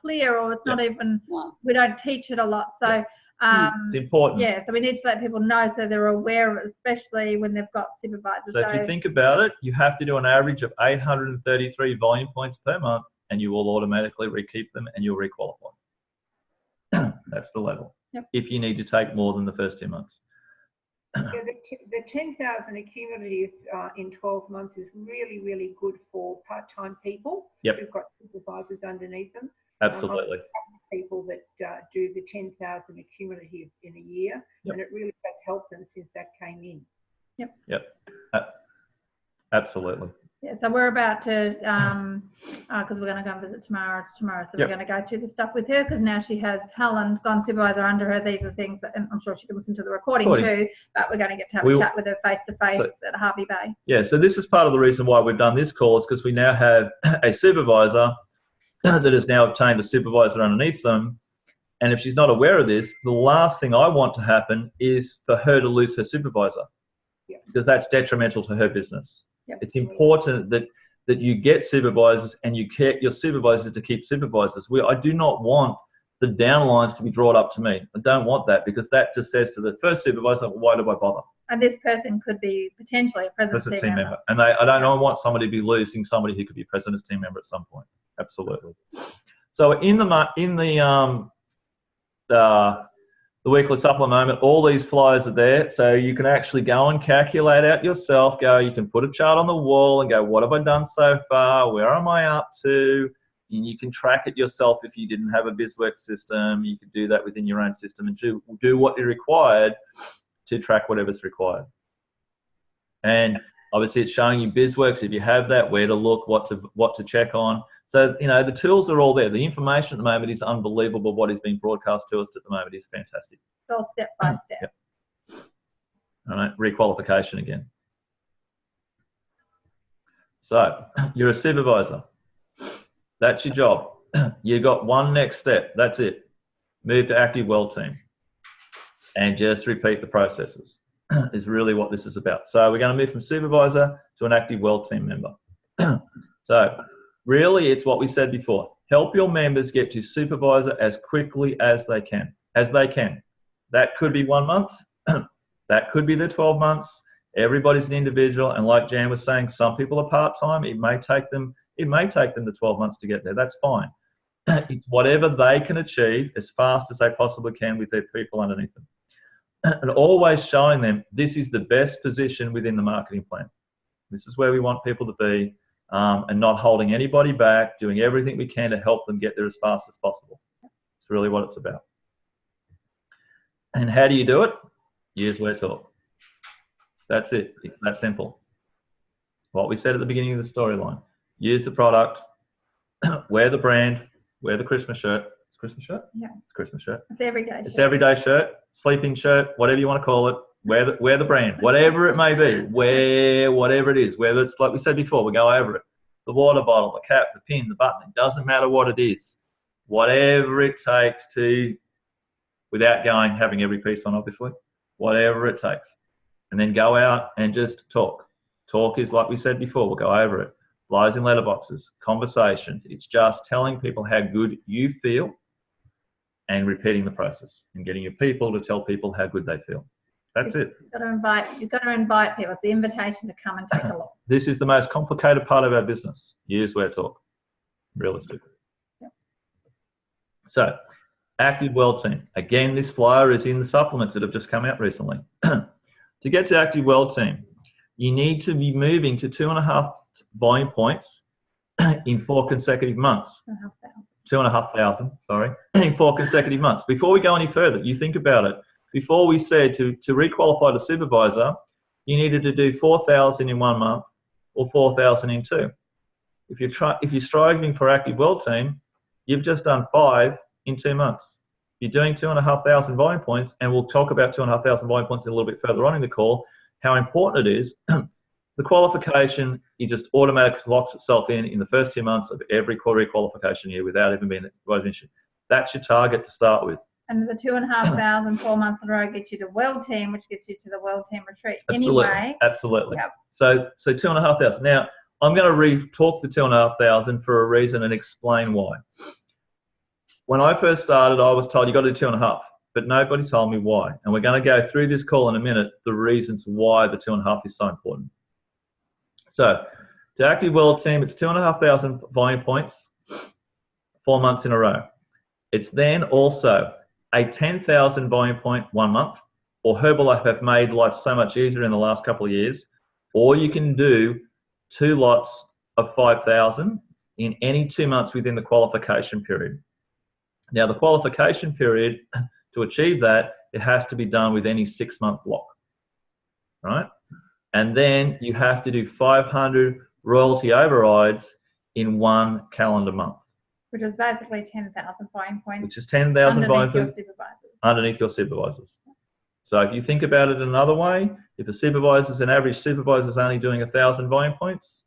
clear, or it's not even, we don't teach it a lot. So It's important. yeah, so we need to let people know so they're aware of it, especially when they've got supervisors. So if you think about it, you have to do an average of 833 volume points per month, and you will automatically rekeep them, and you'll requalify. That's the level. Yep. If you need to take more than the first 2 months. Yeah, the 10,000 accumulative in 12 months is really, really good for part-time people Yep. who've got supervisors underneath them. Absolutely. People that do the 10,000 accumulative in a year, Yep. and it really has helped them since that came in. Absolutely. Yeah, so we're about to, because we're going to go and visit tomorrow. So Yep. we're going to go through the stuff with her, because now she has Helen, gone supervisor under her. These are things that, and I'm sure she can listen to the recording too, but we're going to get to have a chat with her face to face at Harvey Bay. Yeah, so this is part of the reason why we've done this call, is because we now have a supervisor that has now obtained a supervisor underneath them. And if she's not aware of this, the last thing I want to happen is for her to lose her supervisor, Yeah. because that's detrimental to her business. Yep. It's important that you get supervisors, and you get your supervisors to keep supervisors. I do not want the downlines to be drawn up to me. I don't want that, because that just says to the first supervisor, why do I bother? And this person could be potentially a president President team member. And I don't want somebody to be losing somebody who could be president's team member at some point. Absolutely. So in the weekly supplement moment, all these flyers are there. So you can actually go and calculate out yourself. You can put a chart on the wall and go, what have I done so far? Where am I up to? And you can track it yourself if you didn't have a BizWorks system. You could do that within your own system and do what is required to track whatever's required. And obviously it's showing you BizWorks, if you have that, where to look, what to check on. So, you know, the tools are all there. The information at the moment is unbelievable. What is being broadcast to us at the moment is fantastic. It's all step by step. Yep. All right, requalification again. So, you're a supervisor. That's your job. You've got one next step. That's it. Move to Active Well team. And just repeat the processes is really what this is about. So we're going to move from supervisor to an Active Well team member. So really it's what we said before. Help your members get to supervisor as quickly as they can. That could be 1 month. That could be the 12 months. Everybody's an individual. And like Jan was saying, some people are part-time. It may take them the 12 months to get there. That's fine. It's whatever they can achieve as fast as they possibly can with their people underneath them. And always showing them this is the best position within the marketing plan. This is where we want people to be, and not holding anybody back, doing everything we can to help them get there as fast as possible. It's really what it's about. And how do you do it? Use Where Talk. That's it. It's that simple. What we said at the beginning of the storyline. Use the product, wear the brand, wear the Christmas shirt. It's Christmas shirt? Yeah. It's Christmas shirt. It's everyday. It's everyday shirt, sleeping shirt, whatever you want to call it. Wear the brand, whatever it may be. Wear whatever it is. Whether it's like we said before, we go over it. The water bottle, the cap, the pin, the button. It doesn't matter what it is. Whatever it takes to, without having every piece on, obviously. Whatever it takes. And then go out and just talk. Talk is like we said before. We'll go over it. Flyers in letterboxes, conversations. It's just telling people how good you feel and repeating the process and getting your people to tell people how good they feel. That's it. You've got to invite people. It's the invitation to come and take a look. This is the most complicated part of our business. Use Where Talk. Realistically. Yep. So, Active Well team. Again, this flyer is in the supplements that have just come out recently. To get to Active Well team, you need to be moving to 2.5 volume points in 4 consecutive months. 2,500, sorry, in 4 consecutive months. Before we go any further, you think about it. Before we said to requalify the supervisor, you needed to do 4,000 in 1 month or 4,000 in 2. If you're striving for Active Well team, you've just done 5 in 2 months. You're doing 2,500 volume points, and we'll talk about 2,500 volume points a little bit further on in the call, how important it is. The qualification, it just automatically locks itself in the first 2 months of every requalification year without even being mentioned. That's your target to start with. And the 2,500 4 months in a row gets you to Well team, which gets you to the Well team retreat. Absolutely. Anyway. Absolutely. Yep. So 2,500. Now, I'm going to re-talk the 2,500 for a reason and explain why. When I first started, I was told you got to do 2.5, but nobody told me why. And we're going to go through this call in a minute, the reasons why the 2.5 is so important. So, to Active Well team, it's 2,500 volume points, 4 months in a row. It's then also a 10,000 volume point 1 month, or Herbalife have made life so much easier in the last couple of years, or you can do 2 lots of 5,000 in any 2 months within the qualification period. Now, the qualification period, to achieve that, it has to be done with any 6-month block, right? And then you have to do 500 royalty overrides in 1 calendar month. Which is basically 10,000 volume points. Which is 10,000 volume underneath your points supervisors. underneath your supervisors. So if you think about it another way, if an average supervisor is only doing 1,000 volume points,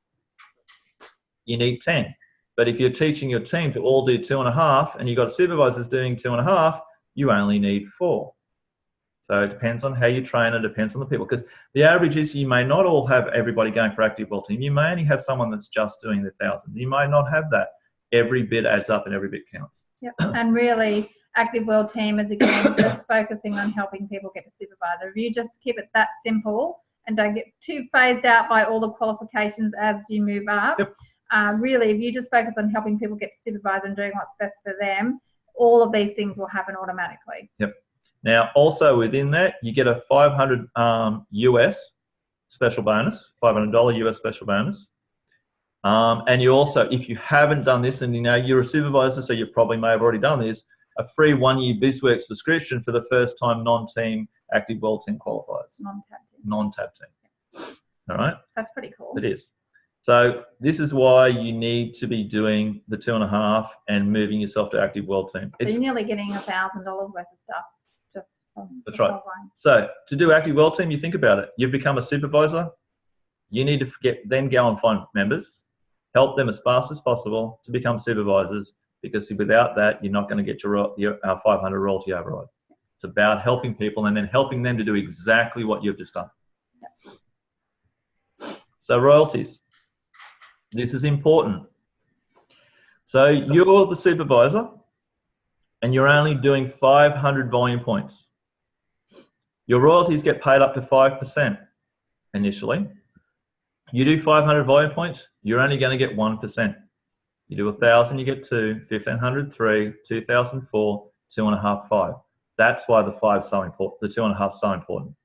you need 10. But if you're teaching your team to all do 2.5 and you've got supervisors doing 2.5, you only need 4. So it depends on how you train, and it depends on the people. Because the average is you may not all have everybody going for Active Well team. You may only have someone that's just doing the 1,000. You may not have that. Every bit adds up and every bit counts. Yep. And really, Active World Team is again just focusing on helping people get to supervisor. If you just keep it that simple and don't get too phased out by all the qualifications as you move up, Yep. Really, if you just focus on helping people get to supervisor and doing what's best for them, all of these things will happen automatically. Yep. Now, also within that, you get a $500 US special bonus, $500 US special bonus. And you also, if you haven't done this, and you know you're a supervisor, so you probably may have already done this, a free 1-year BizWorks subscription for the first time non-team Active World Team qualifiers. Non-tab team. All right? That's pretty cool. It is. So this is why you need to be doing the 2.5 and moving yourself to Active World Team. So you're nearly getting $1,000 worth of stuff just from That's the right. qualifying. So to do Active World Team, you think about it. You've become a supervisor. You need to then go and find members, help them as fast as possible to become supervisors, because without that, you're not going to get your 500 royalty override. It's about helping people and then helping them to do exactly what you've just done. So royalties. This is important. So you're the supervisor and you're only doing 500 volume points. Your royalties get paid up to 5% initially. You do 500 volume points, you're only going to get 1%. You do 1,000, you get 2, 1,500, 3, 2,000, 4, 2.5, 5. That's why the 5 is so important. The 2.5 is so important.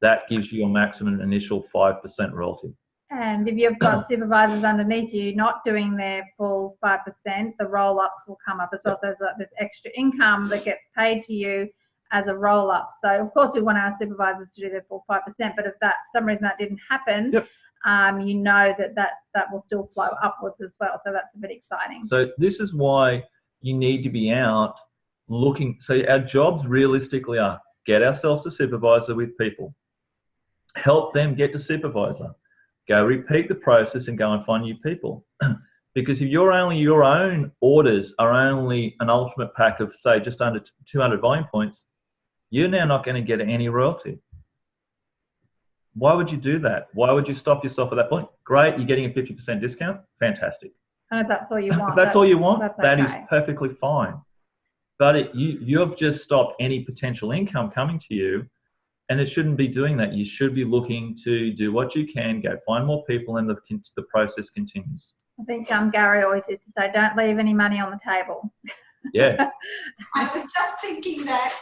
That gives you your maximum initial 5% royalty. And if you've got supervisors underneath you not doing their full 5%, the roll-ups will come up as well. So there's like this extra income that gets paid to you as a roll-up. So of course we want our supervisors to do their full 5%, but if that for some reason that didn't happen, yep. You know that will still flow upwards as well. So that's a bit exciting. So this is why you need to be out looking. So our jobs realistically are get ourselves to supervisor with people, help them get to supervisor, go repeat the process and go and find new people. Because if your own orders are only an ultimate pack of say just under 200 volume points, you're now not going to get any royalty. Why would you do that? Why would you stop yourself at that point? Great, you're getting a 50% discount. Fantastic. And if that's all you want. If that's all you want, that's that is okay. perfectly fine. But you've just stopped any potential income coming to you, and it shouldn't be doing that. You should be looking to do what you can, go find more people, and the process continues. I think Gary always used to say, don't leave any money on the table. Yeah. I was just thinking that.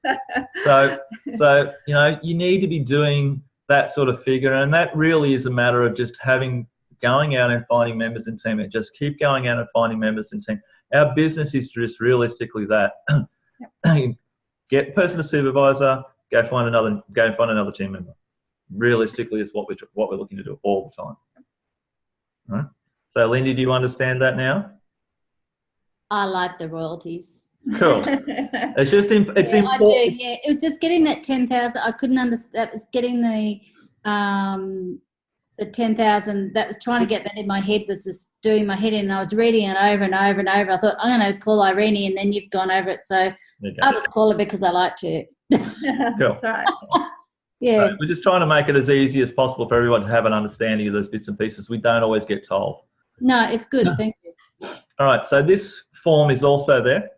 That's right. So you know, you need to be doing that sort of figure, and that really is a matter of just going out and finding members in team. And just keep going out and finding members in team. Our business is just realistically that. Yep. Get a person a supervisor, go find another team member. Realistically, is what we're looking to do all the time. All right. So, Lindy, do you understand that now? I like the royalties. Cool. It's just it's Yeah, important. I do. Yeah, it was just getting that 10,000. I couldn't understand. That was getting the 10,000. That was trying to get that in my head. Was just doing my head in, and I was reading it over and over and over. I thought I'm going to call Irene, and then you've gone over it, so I'll just call her because I like to. Cool. That's right. Yeah. So we're just trying to make it as easy as possible for everyone to have an understanding of those bits and pieces. We don't always get told. No, it's good. Thank you. All right, so this form is also there,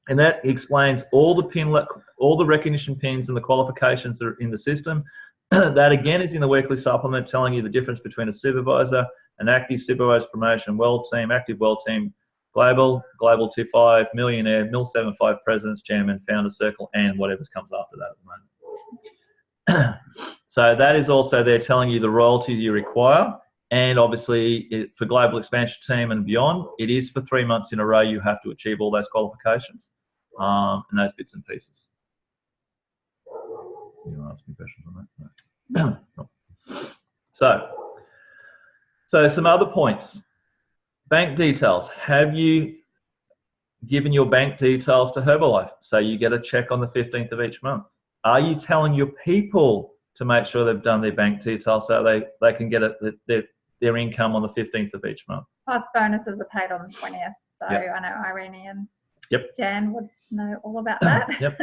and that explains all the recognition pins and the qualifications that are in the system. That again is in the weekly supplement, telling you the difference between a supervisor, an active supervisor promotion, world team, active world team, global 2.5, millionaire, Mill 7.5, president's chairman, founder circle, and whatever comes after that at the moment. So that is also there telling you the royalties you require. And obviously, for global expansion team and beyond, it is for 3 months in a row you have to achieve all those qualifications and those bits and pieces. You want to ask me questions on that? No. So some other points. Bank details. Have you given your bank details to Herbalife so you get a check on the 15th of each month? Are you telling your people to make sure they've done their bank details so they can get their income on the 15th of each month? Plus bonuses are paid on the 20th. So Yep. I know Irene and Yep. Jan would know all about that. Yep.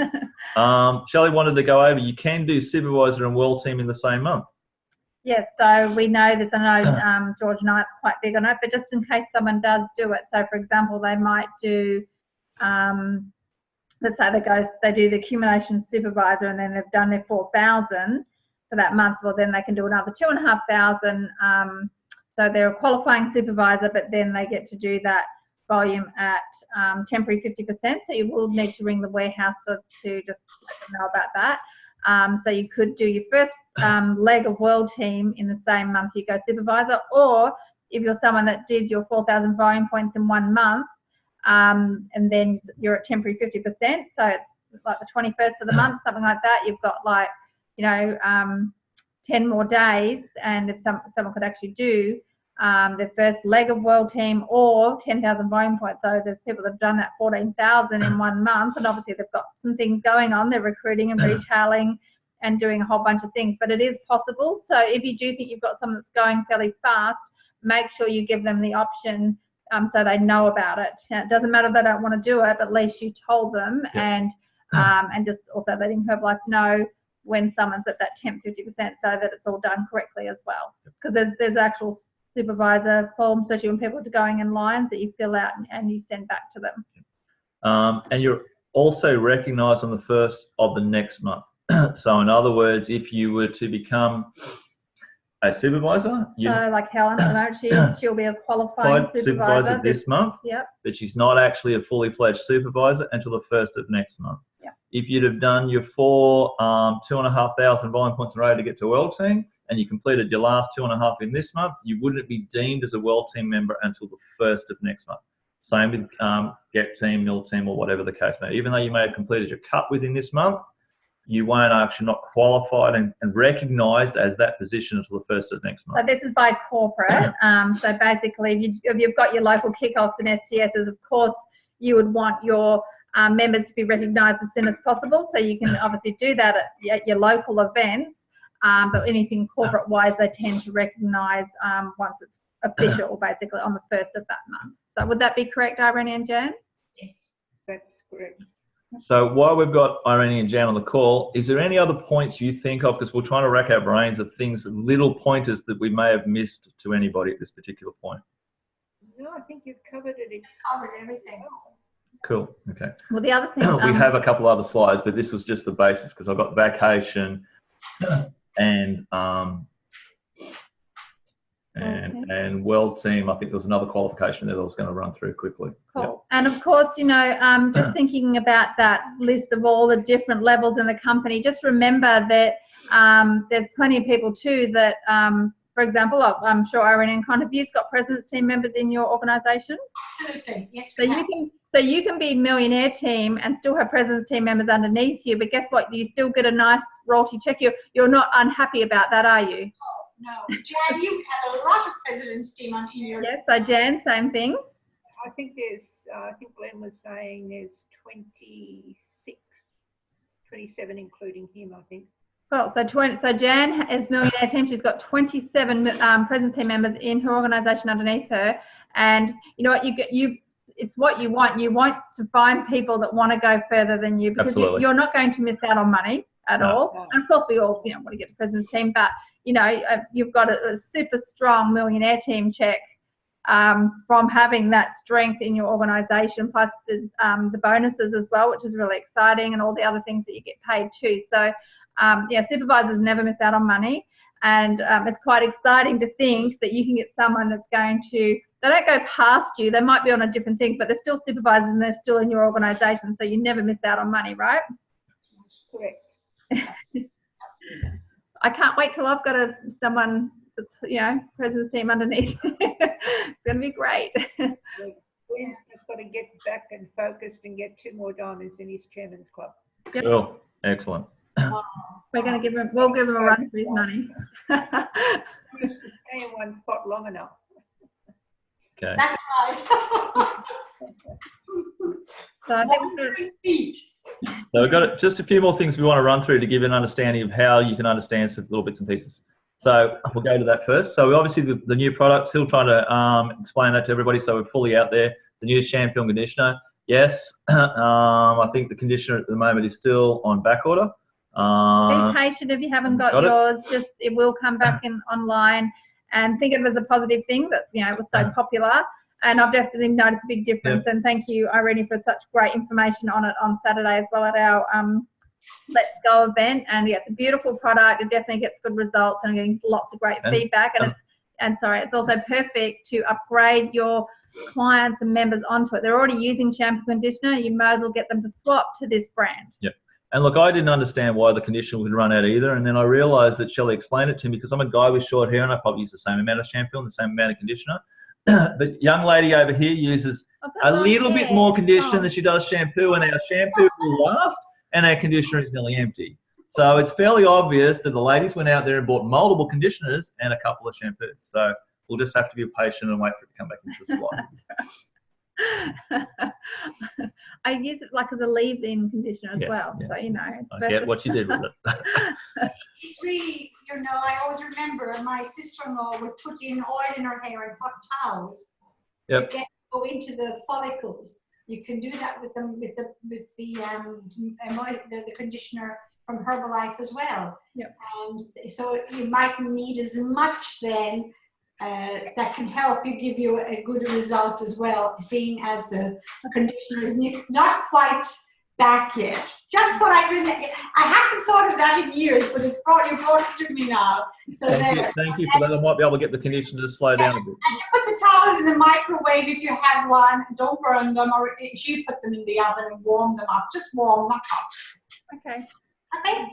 Shelley wanted to go over, you can do supervisor and world team in the same month. Yes, so we know this. I know George Knight's quite big on it, but just in case someone does do it. So, for example, they might do let's say they do the accumulation supervisor and then they've done their 4,000 for that month, well then they can do another 2,500. So they're a qualifying supervisor, but then they get to do that volume at temporary 50%. So you will need to ring the warehouse to just let them know about that. So you could do your first leg of world team in the same month you go supervisor, or if you're someone that did your 4,000 volume points in 1 month, and then you're at temporary 50%, so it's like the 21st of the month, something like that, you've got like, 10 more days, and if someone could actually do their first leg of world team or 10,000 volume points. So there's people that have done that 14,000 in 1 month, and obviously they've got some things going on. They're recruiting and retailing and doing a whole bunch of things, but it is possible. So if you do think you've got someone that's going fairly fast, make sure you give them the option so they know about it. It doesn't matter if they don't want to do it, but at least you told them, and just also letting Herbalife know when someone's at that temp 50% so that it's all done correctly as well. Because there's actual supervisor forms, especially when people are going in lines, that you fill out and you send back to them. And you're also recognised on the 1st of the next month. So in other words, if you were to become a supervisor, So like Helen at the moment, she'll be a qualifying supervisor this month, Yep. but she's not actually a fully fledged supervisor until the 1st of next month. Yep. If you'd have done your 2,500 volume points in a row to get to a world team, and you completed your last 2.5 in this month, you wouldn't be deemed as a world team member until the 1st of next month. Same with get team, nil team, or whatever the case may be. Even though you may have completed your cut within this month, you won't actually not qualified and recognised as that position until the 1st of next month. So this is by corporate. So basically, if you've got your local kickoffs and STSs, of course, you would want your members to be recognised as soon as possible. So you can obviously do that at your local events, but anything corporate-wise, they tend to recognise once it's official, basically on the 1st of that month. So would that be correct, Irene and Jan? Yes. That's correct. So while we've got Irene and Jan on the call, is there any other points you think of? Because we're trying to rack our brains of things, little pointers that we may have missed to anybody at this particular point. No, I think you've covered it. It's Covered everything. Cool. Okay. Well, the other thing We have a couple other slides, but this was just the basis because I've got vacation and world team. I think there was another qualification there that I was going to run through quickly. Cool. Yep. And of course, just thinking about that list of all the different levels in the company, just remember that there's plenty of people too that, for example, I'm sure Irene and Con, have you got president's team members in your organisation? Absolutely. Yes, So you can be millionaire team and still have president's team members underneath you, but guess what? You still get a nice royalty check. You're not unhappy about that, are you? No. Jan, you've had a lot of president's team in your... Yes, so Jan, same thing. I think there's, I think Glenn was saying there's 27 including him, I think. Well, so Jan is millionaire team. She's got 27 president's team members in her organisation underneath her, and you know what it's what you want. You want to find people that want to go further than you, because you're not going to miss out on money at all. No. And of course, we all want to get the president's team, but you've got a super strong millionaire team check from having that strength in your organisation. Plus, there's the bonuses as well, which is really exciting, and all the other things that you get paid too. So, supervisors never miss out on money, and it's quite exciting to think that you can get someone that's going to. They don't go past you. They might be on a different thing, but they're still supervisors and they're still in your organisation. So you never miss out on money, right? Correct. I can't wait till I've got someone, president's team underneath. It's going to be great. Glen's just got to get back and focused and get 2 more diamonds in his chairman's club. Yep. Cool. Excellent. We're going to we'll give him a run for his money. Stay in one spot long enough. Okay. That's right. So I think So we've got just a few more things we want to run through to give you an understanding of how you can understand some little bits and pieces. So we'll go to that first. So obviously the new product, still trying to explain that to everybody, so we're fully out there. The new shampoo and conditioner. Yes, I think the conditioner at the moment is still on back order. be patient if you haven't got yours. It will come back in online, and think of it as a positive thing that it was so popular. And I've definitely noticed a big difference. And thank you, Irene, for such great information on it on Saturday as well at our Let's Go event. And yeah, it's a beautiful product. It definitely gets good results, and I'm getting lots of great feedback. And it's also perfect to upgrade your clients and members onto it. They're already using shampoo conditioner. You might as well get them to swap to this brand. Yep. And look, I didn't understand why the conditioner would run out either. And then I realised that Shelley explained it to me, because I'm a guy with short hair and I probably use the same amount of shampoo and the same amount of conditioner. The young lady over here uses a little bit more conditioner than she does shampoo, and our shampoo will last and our conditioner is nearly empty. So it's fairly obvious that the ladies went out there and bought multiple conditioners and a couple of shampoos. So we'll just have to be patient and wait for it to come back into the supply. I use it like as a leave-in conditioner as well. Yes. So, you know. I get what you did with it. It's really, I always remember my sister-in-law would put in oil in her hair and hot towels to go into the follicles. You can do that with the conditioner from Herbalife as well. Yep. And so you mightn't need as much then. That can help you, give you a good result as well, seeing as the conditioner is not quite back yet. Just thought I haven't thought of that in years, but you brought it to me now. So thank you for that. I might be able to get the conditioner to slow down a bit. And you put the towels in the microwave if you have one. Don't burn them, or you put them in the oven and warm them up. Just warm, not hot. Okay. Okay.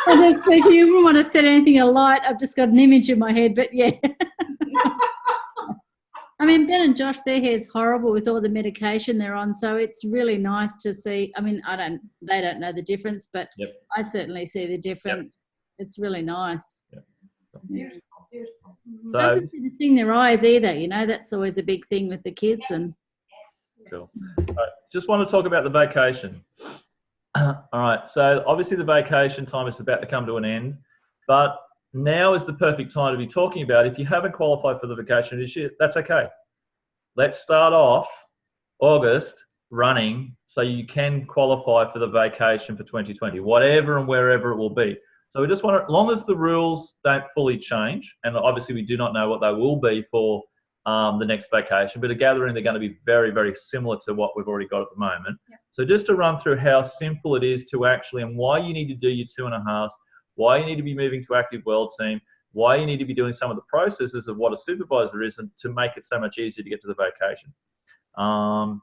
I was thinking, you wouldn't want to set anything alight. I've just got an image in my head, but yeah. I mean, Ben and Josh, their hair's horrible with all the medication they're on, so it's really nice to see. I mean, they don't know the difference, but I certainly see the difference. It's really nice. Beautiful, beautiful. So, doesn't seem to sting their eyes either, that's always a big thing with the kids. Yes. Cool. Right, just want to talk about the vacation. All right, so obviously the vacation time is about to come to an end, but now is the perfect time to be talking about. If you haven't qualified for the vacation this year, that's okay. Let's start off August running so you can qualify for the vacation for 2020, whatever and wherever it will be. So we just want to, as long as the rules don't fully change, and obviously we do not know what they will be for the next vacation, but a gathering, they're going to be very, very similar to what we've already got at the moment. So just to run through how simple it is to actually, and why you need to do your 2.5, why you need to be moving to Active World Team, why you need to be doing some of the processes of what a supervisor is, and to make it so much easier to get to the vacation. And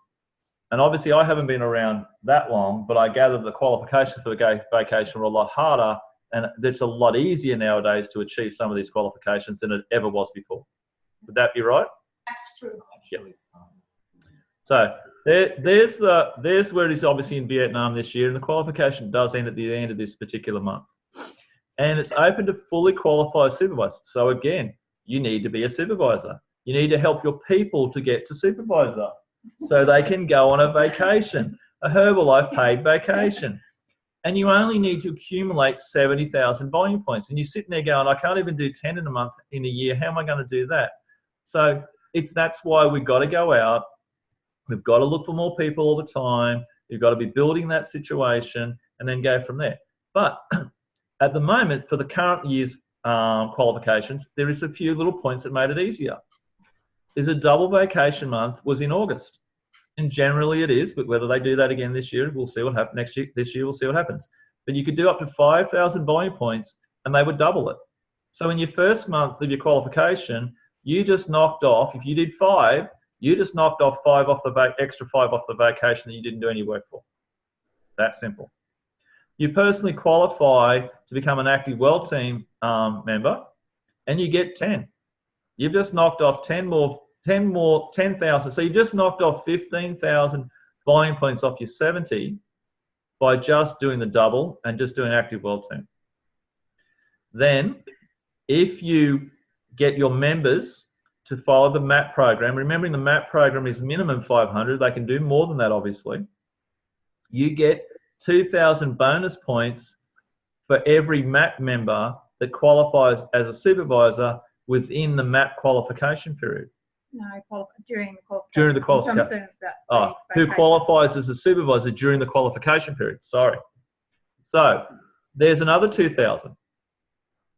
obviously I haven't been around that long, but I gather the qualifications for the vacation were a lot harder, and it's a lot easier nowadays to achieve some of these qualifications than it ever was before. Would that be right? That's true. Yep. So there's where it is, obviously in Vietnam this year, and the qualification does end at the end of this particular month. And it's open to fully qualified supervisors. So again, you need to be a supervisor. You need to help your people to get to supervisor so they can go on a vacation, a Herbalife paid vacation. And you only need to accumulate 70,000 volume points. And you're sitting there going, I can't even do 10 in a month, in a year. How am I going to do that? So that's why we've got to go out. We've got to look for more people all the time. You've got to be building that situation and then go from there. But at the moment, for the current year's qualifications, there is a few little points that made it easier. Is a double vacation month was in August. And generally it is, but whether they do that again this year, we'll see what happens next year. This year, we'll see what happens. But you could do up to 5,000 volume points and they would double it. So in your first month of your qualification, you just knocked off, if you did 5, you just knocked off 5 off the extra 5 off the vacation that you didn't do any work for. That simple. You personally qualify to become an Active World Team member and you get 10. You've just knocked off 10,000. So you just knocked off 15,000 volume points off your 70 by just doing the double and just doing Active World Team. Then, if you get your members to follow the MAP program, remembering the MAP program is minimum 500, they can do more than that obviously, you get 2,000 bonus points for every MAP member that qualifies as a supervisor within the MAP qualification period. No, during the qualification. During the qualification. Who qualifies as a supervisor during the qualification period. Sorry. So there's another 2,000.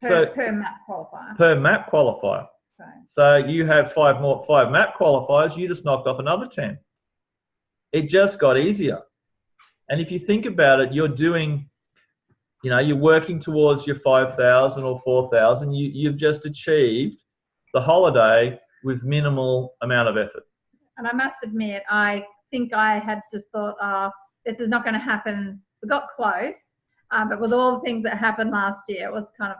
Per MAP qualifier. Per MAP qualifier. Right. So you have five MAP qualifiers, you just knocked off another 10. It just got easier. And if you think about it, you're doing, you're working towards your 5,000 or 4,000. You've just achieved the holiday with minimal amount of effort. And I must admit, I think I had just thought, this is not going to happen. We got close, but with all the things that happened last year, it was kind of,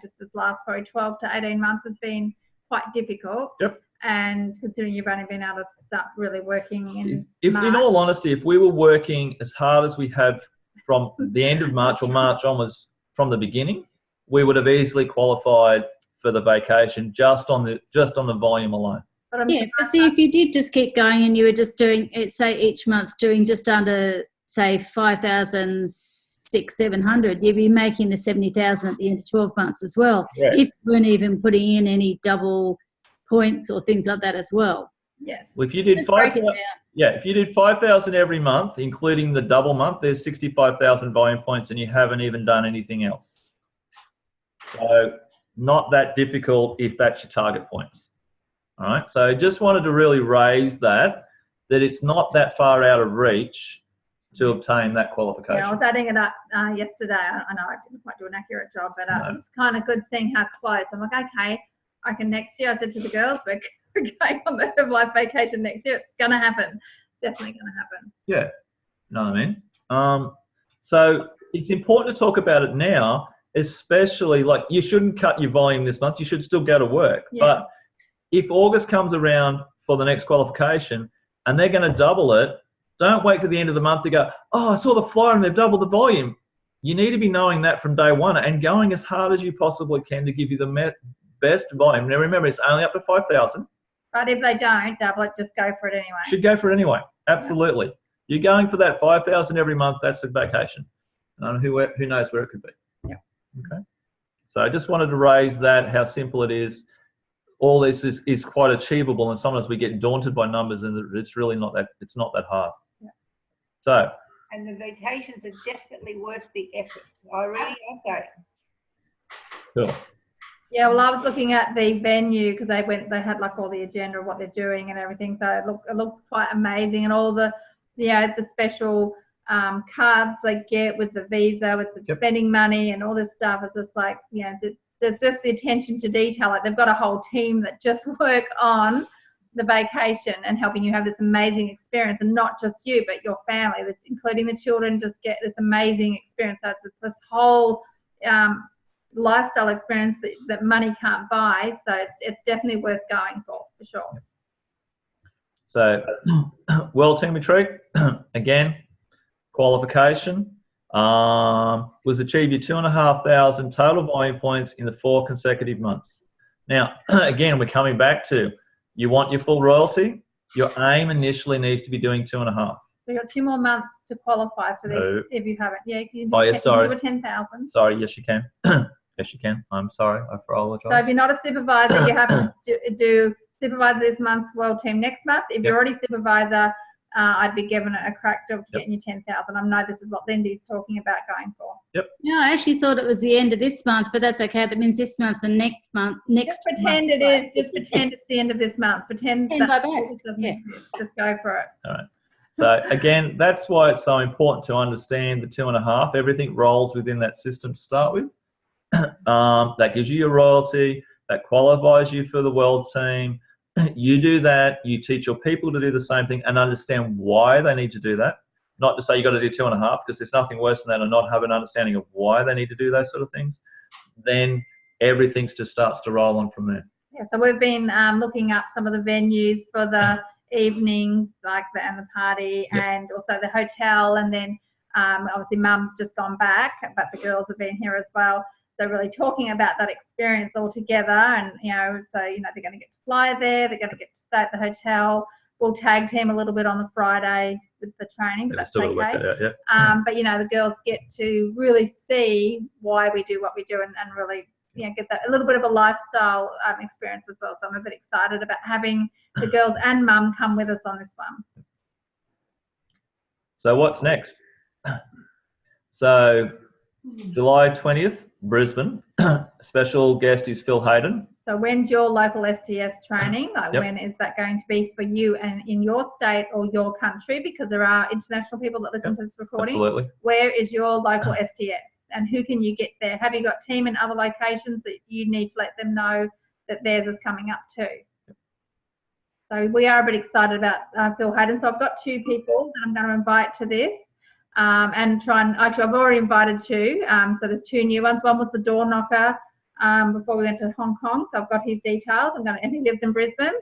just this last probably 12 to 18 months has been quite difficult. Yep. And considering you've only been able to start really working in all honesty, if we were working as hard as we have from the end of March or March onwards from the beginning, we would have easily qualified for the vacation just on the volume alone. Yeah, but see, if you did just keep going and you were just doing it, say each month doing just under, say, 5,600-700, you'd be making the 70,000 at the end of 12 months as well. Right. If you weren't even putting in any double points or things like that as well. Yes. Well, if you did Just break it down. if you did 5,000 every month, including the double month, there's 65,000 volume points, and you haven't even done anything else. So not that difficult if that's your target points. All right. So I just wanted to really raise that it's not that far out of reach to obtain that qualification. Yeah, I was adding it up yesterday. I know I didn't quite do an accurate job, but it was kind of good seeing how close. I'm like, okay, I can next year. I said to the girls, we're going on the life vacation next year. It's going to happen. Definitely going to happen. Yeah. You know what I mean? So it's important to talk about it now, especially like you shouldn't cut your volume this month. You should still go to work. Yeah. But if August comes around for the next qualification and they're going to double it, don't wait to the end of the month to go, oh, I saw the flyer and they've doubled the volume. You need to be knowing that from day one and going as hard as you possibly can to give you the best volume. Now, remember, it's only up to 5,000. But if they don't double it, just go for it anyway. Should go for it anyway. Absolutely. Yeah. You're going for that 5,000 every month. That's the vacation. And who knows where it could be. Yeah. Okay. So I just wanted to raise that, how simple it is. All this is quite achievable, and sometimes we get daunted by numbers, and it's really not that. It's not that hard. Yeah. So. And the vacations are definitely worth the effort. I really love that. Cool. Yeah, well, I was looking at the venue because they had like all the agenda of what they're doing and everything. So it looks quite amazing, and all the special cards they get with the visa, with the spending money and all this stuff. It's just like, there's just the attention to detail. Like they've got a whole team that just work on the vacation and helping you have this amazing experience, and not just you, but your family, including the children, just get this amazing experience. So it's this whole lifestyle experience that money can't buy. So it's definitely worth going for sure. So, World Team Retreat, again, qualification was achieve your 2,500 total volume points in the 4 consecutive months. Now, again, we're coming back to, you want your full royalty, your aim initially needs to be doing 2.5. So you've got 2 more months to qualify for this. No. If you haven't. Yeah, you can Oh, yeah, sorry. do a 10,000. Sorry, yes you can. Yes you can. I'm sorry, I apologize. So if you're not a supervisor, you have to do supervisor this month, World Team next month. If you're already supervisor, I'd be given a crack job to getting you 10,000. I know this is what Lindy's talking about going for. Yep. No, I actually thought it was the end of this month, but that's okay. That means this month and next month. Just pretend it is. Just pretend it's the end of this month. Pretend that August doesn't exist. Just go for it. All right. So again, that's why it's so important to understand the 2.5. Everything rolls within that system to start with. That gives you your royalty. That qualifies you for the world team. You do that. You teach your people to do the same thing and understand why they need to do that. Not to say you got to do 2.5, because there's nothing worse than that, and not have an understanding of why they need to do those sort of things. Then everything just starts to roll on from there. Yeah. So we've been looking up some of the venues for the evenings, like and the party, and also the hotel, and then obviously Mum's just gone back, but the girls have been here as well. So really talking about that experience all together, and so they're going to get to fly there, they're going to get to stay at the hotel. We'll tag team a little bit on the Friday with the training, but that's okay. But the girls get to really see why we do what we do, and really get that a little bit of a lifestyle experience as well. So I'm a bit excited about having the girls and Mum come with us on this one. So what's next? So July 20th, Brisbane. Special guest is Phil Hayden. So when's your local STS training? Like Yep. when is that going to be for you and in your state or your country? Because there are international people that listen Yep. to this recording. Absolutely. Where is your local STS and who can you get there? Have you got team in other locations that you need to let them know that theirs is coming up too? So we are a bit excited about Phil Hayden. So I've got 2 people that I'm going to invite to this and try and, actually I've already invited 2. So there's 2 new ones. One was the door knocker before we went to Hong Kong. So I've got his details. And he lives in Brisbane.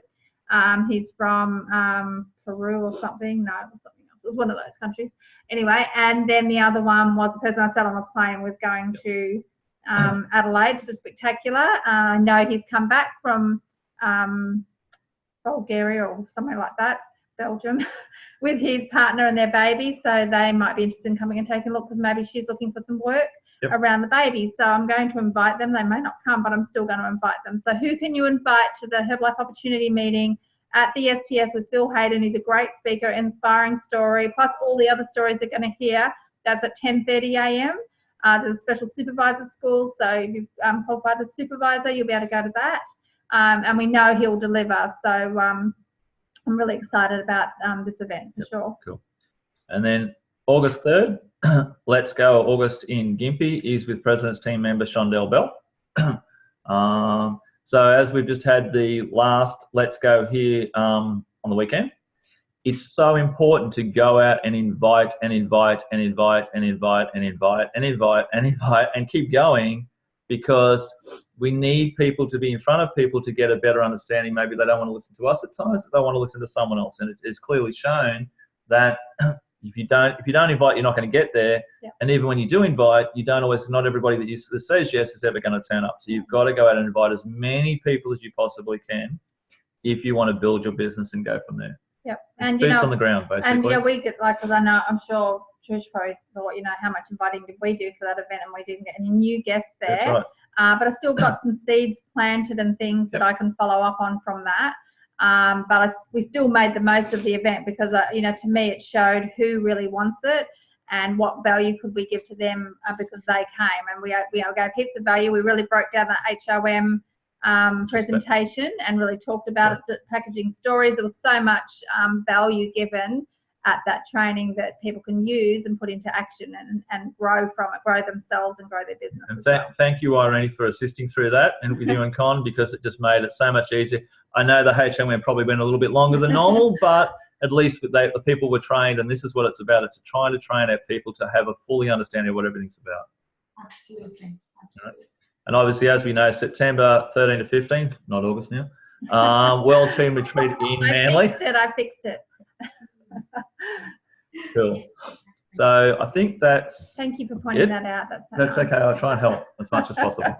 He's from Peru or something. No, it was something else. It was one of those countries. Anyway, and then the other one was the person I sat on the plane with going to Adelaide to the Spectacular. I know he's come back from Bulgaria or somewhere like that, Belgium, with his partner and their baby. So they might be interested in coming and taking a look because maybe she's looking for some work around the baby. So I'm going to invite them. They may not come, but I'm still going to invite them. So who can you invite to the Herbalife Opportunity Meeting at the STS with Phil Hayden? He's a great speaker, inspiring story, plus all the other stories they're going to hear. That's at 10:30 a.m. There's a special supervisor school. So if you've qualified as supervisor, you'll be able to go to that. And we know he'll deliver. So I'm really excited about this event for sure. Cool. And then August 3rd, Let's Go August in Gympie is with President's team member Shondell Bell. So as we've just had the last Let's Go here on the weekend, it's so important to go out and invite and invite and invite and invite and invite and invite and invite and keep going, because we need people to be in front of people to get a better understanding. Maybe they don't want to listen to us at times, but they want to listen to someone else. And it is clearly shown that if you don't invite, you're not going to get there. Yeah. And even when you do invite, you don't always, not everybody that says yes is ever going to turn up. So you've got to go out and invite as many people as you possibly can if you want to build your business and go from there. Yep. It's And boots on the ground, basically. And we get, like, because I know, I'm sure Trish probably thought, how much inviting did we do for that event, and we didn't get any new guests there. That's right. But I still got some seeds planted and things that I can follow up on from that. But we still made the most of the event because, to me, it showed who really wants it and what value could we give to them because they came. And we gave heaps of value. We really broke down the HOM presentation and really talked about it, packaging stories. There was so much value given at that training that people can use and put into action and grow from it, grow themselves and grow their business. And thank you, Irene, for assisting through that and with you and Con, because it just made it so much easier. I know the HOM probably went a little bit longer than normal, but at least the people were trained, and this is what it's about. It's trying to train our people to have a fully understanding of what everything's about. Absolutely. Absolutely. And obviously, as we know, September 13 to 15, not August now, World Team Retreat in Manly. I fixed it. Cool. So I think that's... Thank you for pointing that out. That's okay. I'll try and help as much as possible.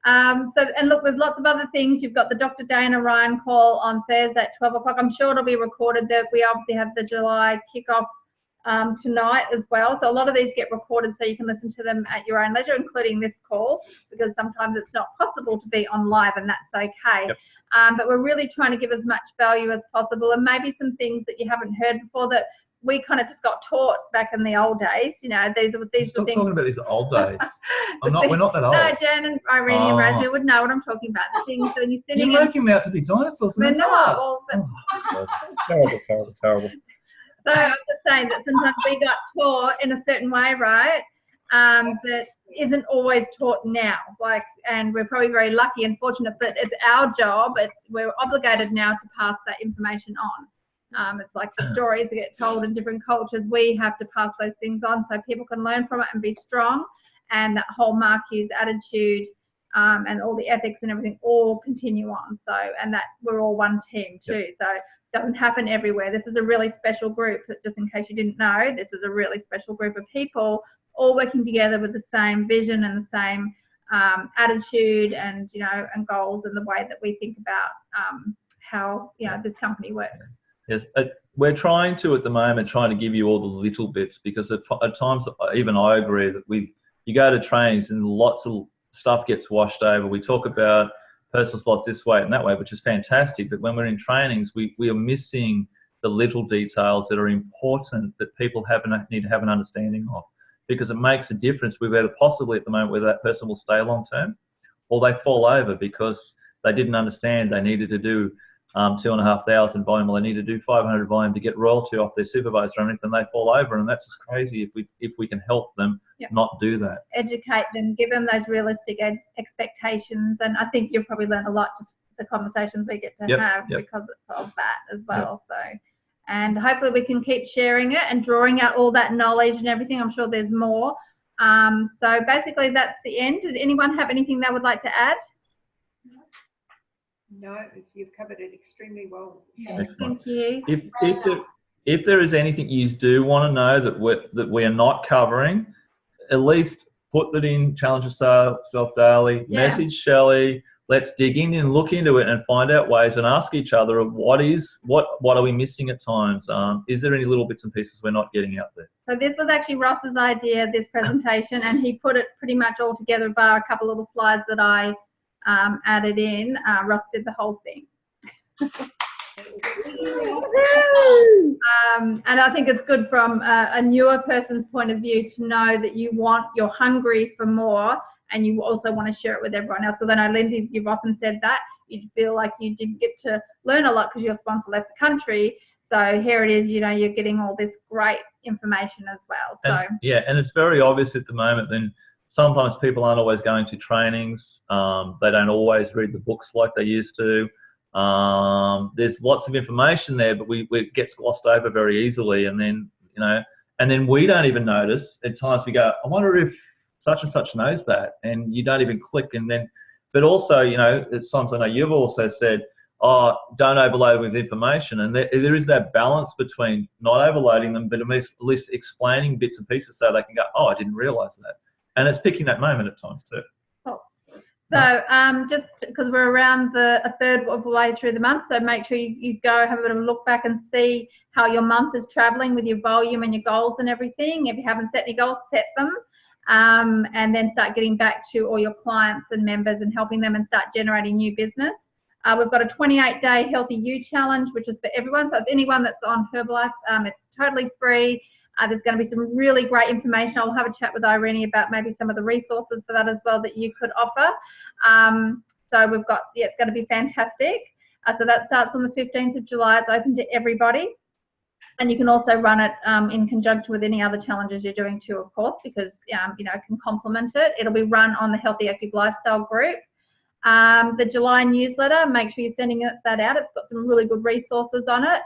And look, there's lots of other things. You've got the Dr. Dana Ryan call on Thursday at 12 o'clock. I'm sure it'll be recorded. We obviously have the July kickoff tonight as well. So a lot of these get recorded so you can listen to them at your own leisure, including this call, because sometimes it's not possible to be on live, and that's okay. Yep. But we're really trying to give as much value as possible, and maybe some things that you haven't heard before that we kind of just got taught back in the old days. These are things. Stop talking about these old days. We're not that old. No, Jan and Irene and Rosemary would know what I'm talking about. The things when you're sitting You're making me out to be dinosaurs. We're not. Terrible. So I'm just saying that sometimes we got taught in a certain way, right? That isn't always taught now. And we're probably very lucky and fortunate, but it's our job. We're obligated now to pass that information on. It's like the stories that get told in different cultures. We have to pass those things on so people can learn from it and be strong. And that whole Mark Hughes attitude and all the ethics and everything all continue on. So, and that we're all one team too. Yep. So it doesn't happen everywhere. This is a really special group. Just in case you didn't know, this is a really special group of people all working together with the same vision and the same attitude and and goals and the way that we think about how this company works. Yes, we're trying to at the moment to give you all the little bits, because at times even I agree that you go to trainings and lots of stuff gets washed over. We talk about personal slots this way and that way, which is fantastic, but when we're in trainings we are missing the little details that are important that people need to have an understanding of, because it makes a difference with whether possibly at the moment whether that person will stay long term or they fall over because they didn't understand they needed to do 2,500 volume, or they need to do 500 volume to get royalty off their supervisor or anything. They fall over, and that's just crazy. If we can help them not do that, educate them, give them those realistic expectations, and I think you've probably learned a lot just the conversations we get to have because of that as well. So, and hopefully we can keep sharing it and drawing out all that knowledge and everything. I'm sure there's more. So basically that's the end. Did anyone have anything they would like to add? No, you've covered it extremely well. Yes. Thank you. If there is anything you do want to know that we are not covering, at least put that in Challenge Yourself Daily. Message Shelley. Let's dig in and look into it and find out ways and ask each other of what are we missing at times. Is there any little bits and pieces we're not getting out there? So this was actually Ross's idea, this presentation, and he put it pretty much all together bar a couple little slides that I added in. Ross did the whole thing. And I think it's good from a newer person's point of view to know that you're hungry for more, and you also want to share it with everyone else. Because I know, Lindy, you've often said that you feel like you didn't get to learn a lot because your sponsor left the country. So here it is, you're getting all this great information as well. So and it's very obvious at the moment. Then sometimes people aren't always going to trainings. They don't always read the books like they used to. There's lots of information there, but it gets glossed over very easily. And then, and then we don't even notice. At times we go, I wonder if such and such knows that, and you don't even click. And then, but also, at times I know you've also said, don't overload with information. And there is that balance between not overloading them, but at least explaining bits and pieces so they can go, I didn't realize that. And it's picking that moment at times too. Cool. So just because we're around a third of the way through the month, so make sure you go have a bit of a look back and see how your month is traveling with your volume and your goals and everything. If you haven't set any goals, set them. And then start getting back to all your clients and members and helping them and start generating new business. We've got a 28-day Healthy You Challenge, which is for everyone. So it's anyone that's on Herbalife. It's totally free. There's going to be some really great information. I'll have a chat with Irene about maybe some of the resources for that as well that you could offer. So we've got, it's going to be fantastic. So that starts on the 15th of July. It's open to everybody. And you can also run it in conjunction with any other challenges you're doing too, of course, because, it can complement it. It'll be run on the Healthy Active Lifestyle group. The July newsletter, make sure you're sending that out. It's got some really good resources on it.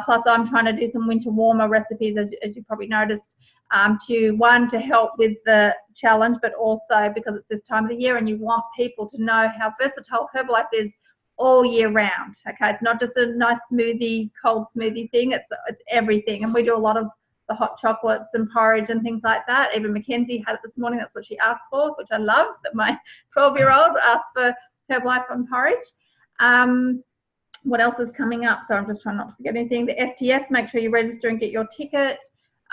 Plus, I'm trying to do some winter warmer recipes, as you probably noticed, to help with the challenge, but also because it's this time of the year and you want people to know how versatile Herbalife is all year round. Okay, it's not just a nice smoothie, cold smoothie thing. It's everything, and we do a lot of the hot chocolates and porridge and things like that. Even Mackenzie had it this morning. That's what she asked for, which I love. That my 12-year-old asked for Herbalife on porridge. What else is coming up? So I'm just trying not to forget anything. The STS, make sure you register and get your ticket.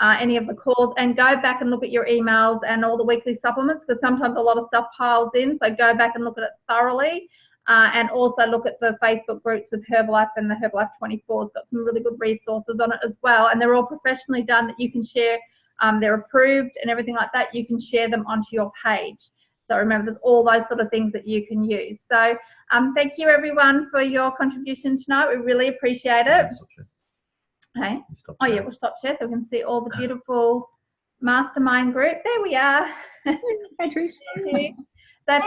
Any of the calls, and go back and look at your emails and all the weekly supplements, because sometimes a lot of stuff piles in. So go back and look at it thoroughly. And also look at the Facebook groups with Herbalife and the Herbalife 24. It's got some really good resources on it as well. And they're all professionally done that you can share. They're approved and everything like that. You can share them onto your page. So remember, there's all those sort of things that you can use. So thank you, everyone, for your contribution tonight. We really appreciate it. Okay. Oh, yeah, we'll stop share so we can see all the beautiful mastermind group. There we are. Hey, Trish. So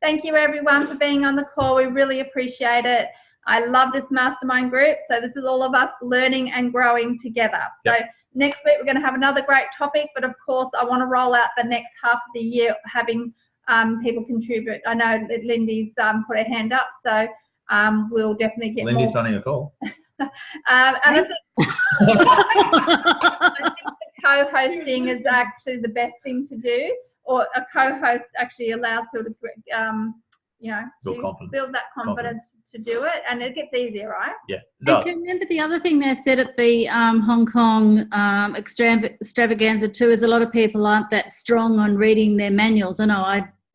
thank you everyone for being on the call. We really appreciate it. I love this mastermind group. So this is all of us learning and growing together. So next week we're going to have another great topic, but of course I want to roll out the next half of the year having people contribute. I know that Lindy's put her hand up, so we'll definitely get Lindy's more. running a call. And I think the co-hosting is actually the best thing to do. Or a co-host actually allows people to, build that confidence to do it, and it gets easier, right? Yeah. I can remember the other thing they said at the Hong Kong extravaganza too is a lot of people aren't that strong on reading their manuals. I know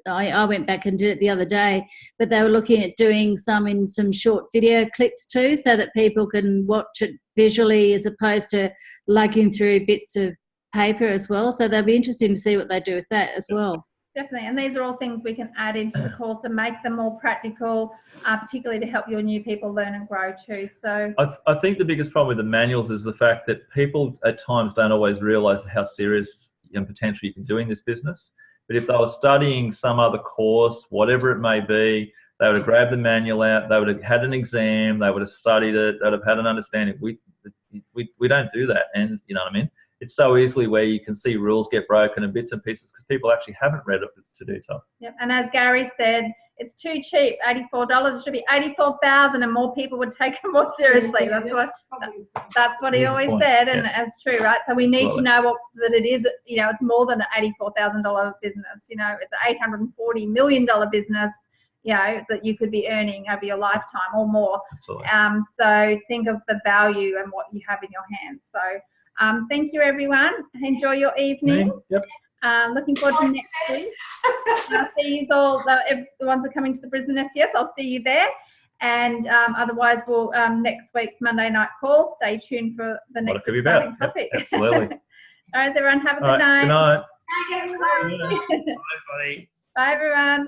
I went back and did it the other day, but they were looking at doing some short video clips too, so that people can watch it visually as opposed to lugging through bits of paper as well. So they'll be interested to see what they do with that as well. definitely. And these are all things we can add into the course and make them more practical, particularly to help your new people learn and grow too. So I think the biggest problem with the manuals is the fact that people at times don't always realise how serious and potential you can do in this business. But if they were studying some other course, whatever it may be, they would have grabbed the manual out, they would have had an exam, they would have studied it, they'd have had an understanding. We don't do that, and you know what I mean? It's so easily where you can see rules get broken and bits and pieces because people actually haven't read it to do so. yep. And as Gary said, it's too cheap. $84. It should be $84,000, and more people would take it more seriously. That's what he Here's the always point. said, and Yes. it's true, right? So we need Absolutely. to know that it is. You know, it's more than an $84,000 business. You know, it's an $840 million business. You know, that you could be earning over your lifetime or more. Absolutely. So think of the value and what you have in your hands. So thank you, everyone. Enjoy your evening. Yep. Looking forward to next week. I'll see you all, the ones that are coming to the Brisbane SES, I'll see you there. And otherwise, we'll next week's Monday night call. Stay tuned for the What next it could be about. exciting topic. Yep, absolutely. All right, everyone, have a All good right. night. Good night. Thank you, everyone. Bye, buddy. Bye, everyone.